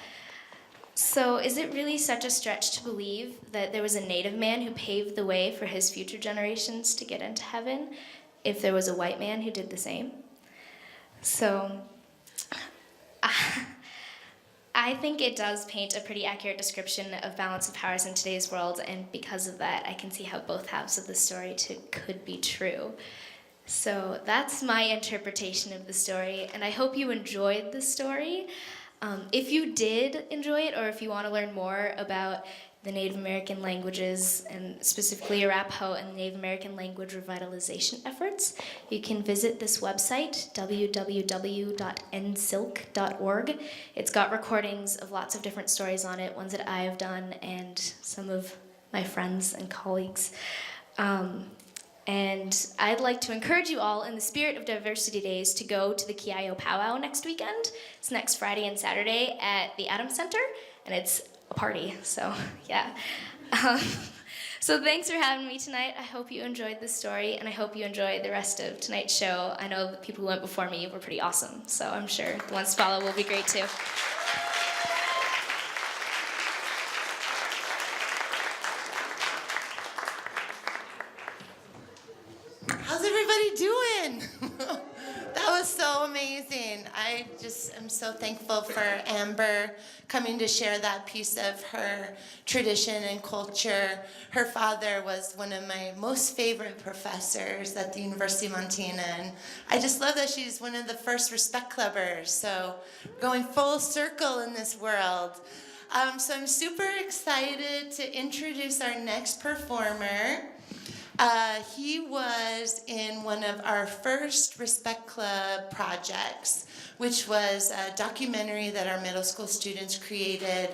So is it really such a stretch to believe that there was a Native man who paved the way for his future generations to get into heaven if there was a white man who did the same? So I think it does paint a pretty accurate description of balance of powers in today's world, and because of that, I can see how both halves of the story could be true. So that's my interpretation of the story, and I hope you enjoyed the story. If you did enjoy it, or if you want to learn more about the Native American languages, and specifically Arapaho and Native American language revitalization efforts, you can visit this website, www.ncilk.org. It's got recordings of lots of different stories on it, ones that I have done and some of my friends and colleagues. And I'd like to encourage you all, in the spirit of Diversity Days, to go to the Kiayo Powwow next weekend. It's next Friday and Saturday at the Adams Center, and it's a party, so yeah. So thanks for having me tonight. I hope you enjoyed this story, and I hope you enjoyed the rest of tonight's show. I know the people who went before me were pretty awesome, so I'm sure the ones to follow will be great too. How's everybody doing? That was so amazing. I just am so thankful for Amber coming to share that piece of her tradition and culture. Her father was one of my most favorite professors at the University of Montana, and I just love that she's one of the first Respect Clubbers, so going full circle in this world. So I'm super excited to introduce our next performer. He was in one of our first Respect Club projects, which was a documentary that our middle school students created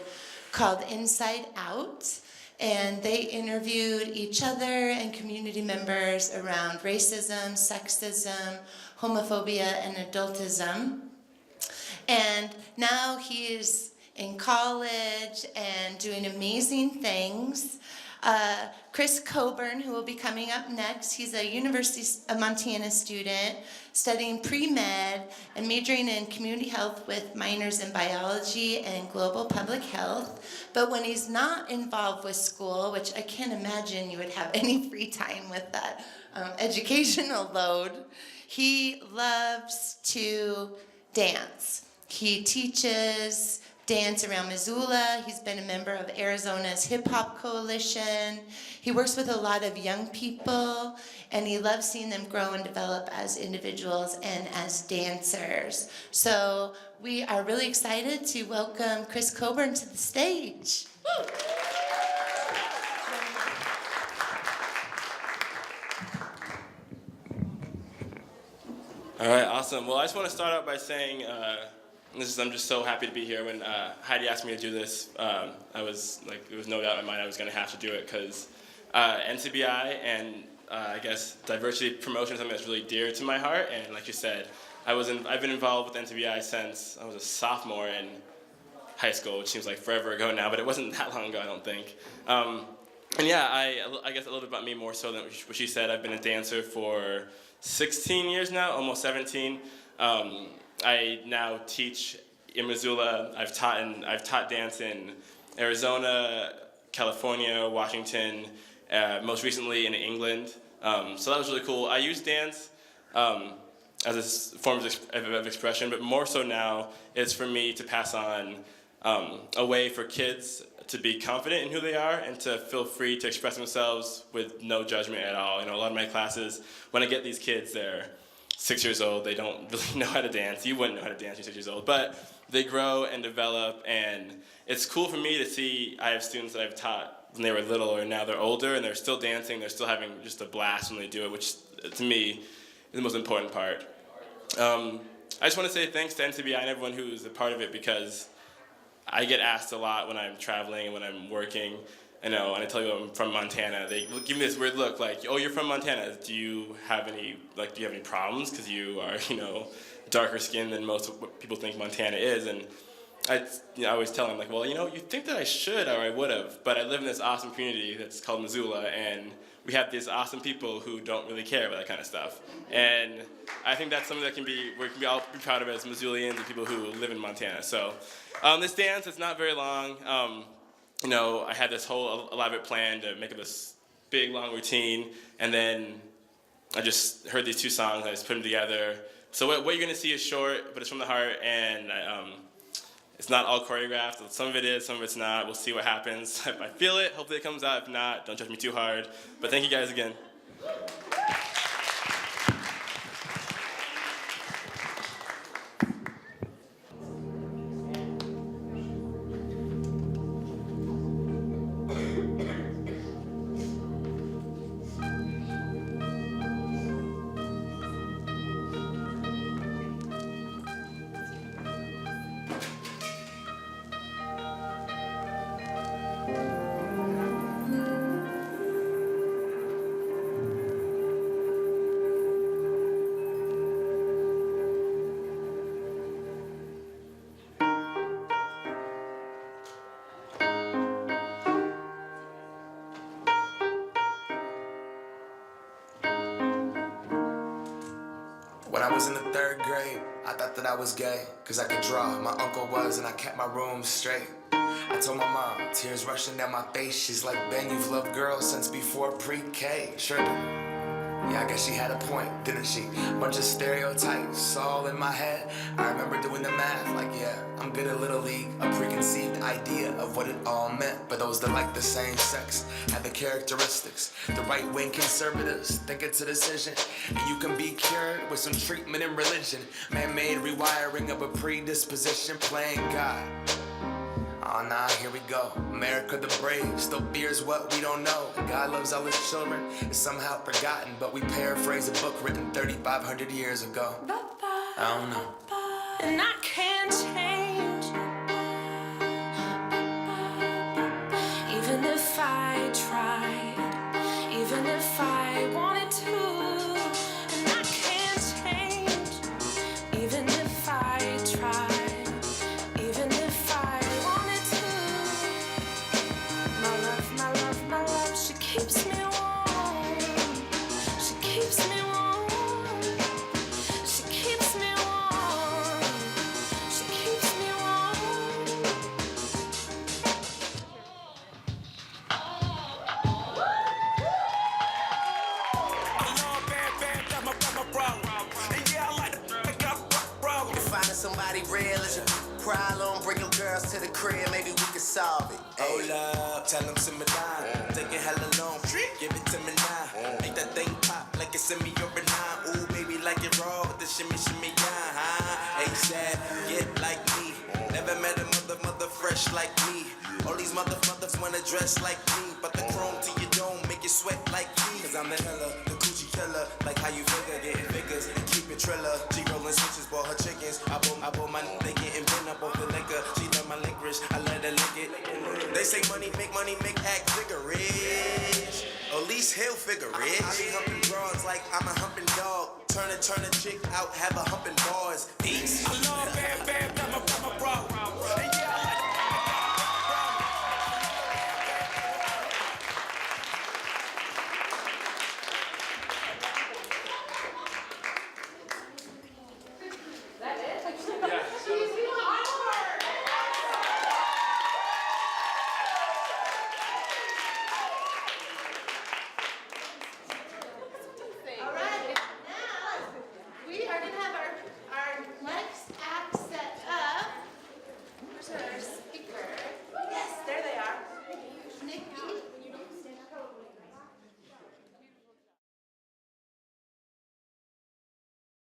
called Inside Out. And they interviewed each other and community members around racism, sexism, homophobia, and adultism. And now he's in college and doing amazing things. Chris Coburn, who will be coming up next, he's a University of Montana student studying pre-med and majoring in community health with minors in biology and global public health. But when he's not involved with school, which I can't imagine you would have any free time with that educational load, he loves to dance. He teaches dance around Missoula. He's been a member of Arizona's Hip Hop Coalition. He works with a lot of young people, and he loves seeing them grow and develop as individuals and as dancers. So we are really excited to welcome Chris Coburn to the stage. Woo! All right, awesome. Well, I just want to start out by saying I'm just so happy to be here. When Heidi asked me to do this, I was like, there was no doubt in my mind I was going to have to do it because NCBI and I guess diversity promotion is something that's really dear to my heart. And like you said, I've been involved with NCBI since I was a sophomore in high school, which seems like forever ago now, but it wasn't that long ago, I don't think. And yeah, I guess a little bit about me more so than what she said. I've been a dancer for 16 years now, almost 17. I now teach in Missoula. I've taught dance in Arizona, California, Washington, most recently in England. So that was really cool. I use dance as a form of expression, but more so now it's for me to pass on a way for kids to be confident in who they are and to feel free to express themselves with no judgment at all. You know, a lot of my classes, when I get these kids, they're 6 years old, they don't really know how to dance. You wouldn't know how to dance when you're 6 years old, but they grow and develop, and it's cool for me to see. I have students that I've taught when they were little, or now they're older, and they're still dancing, they're still having just a blast when they do it, which to me is the most important part. I just want to say thanks to NCBI and everyone who's a part of it, because I get asked a lot when I'm traveling and when I'm working, and I tell you I'm from Montana. They give me this weird look, like, "Oh, you're from Montana. Do you have any problems because you are, darker skinned than most of what people think Montana is?" And I always tell them, like, "Well, you think that I should or I would have, but I live in this awesome community that's called Missoula, and we have these awesome people who don't really care about that kind of stuff." And I think that's something that we can all be proud of as Missoulians and people who live in Montana. So this dance is not very long. I had this whole elaborate plan to make it this big, long routine, and then I just heard these two songs, and I just put them together. So what you're going to see is short, but it's from the heart, and it's not all choreographed. Some of it is, some of it's not. We'll see what happens. If I feel it, hopefully it comes out. If not, don't judge me too hard. But thank you guys again. When I was in the 3rd grade, I thought that I was gay, cause I could draw. My uncle was, and I kept my room straight. I told my mom, tears rushing down my face. She's like, "Ben, you've loved girls since before pre-K." Sure did. Yeah, I guess she had a point, didn't she? Bunch of stereotypes all in my head. I remember doing the math, like, yeah, I'm good at Little League. A preconceived idea of what it all meant. But those that like the same sex had the characteristics. The right-wing conservatives think it's a decision, and you can be cured with some treatment in religion. Man-made rewiring of a predisposition, playing God. Oh, nah, here we go. America the brave still fears what we don't know. God loves all his children. It's somehow forgotten, but we paraphrase a book written 3,500 years ago. I don't know. And I can't change, even if I tried, even if I wanted to. And I can't change, even if I tried, even if I wanted to. My love, she keeps me warm. She keeps me warm. She keeps me warm. She keeps me warm. real? Is your problem? Bring your girls to the crib, maybe we can solve it. Hold up, tell them simmer down. Taking hella long, give it to me now. Make that thing pop like it's in me or a nine. Ooh, baby, like it raw with the shimmy, shimmy, yeah, huh? ASAP, get like me. Never met a mother fresh like me. All these mothers wanna dress like me. But the chrome to your dome make you sweat like me. Cause I'm the hella, the coochie killer. Like how you figure, getting figures and keep it triller. She rolling switches, bought her chickens. I bought my, they getting bent up off the liquor. She love my licorice, I let her lick it. They say money, make act figure rich. At least he'll figure rich. I be humping broads like I'm a humping dog. Turn a chick out, have a humping bars. East. I love bam, got my bro.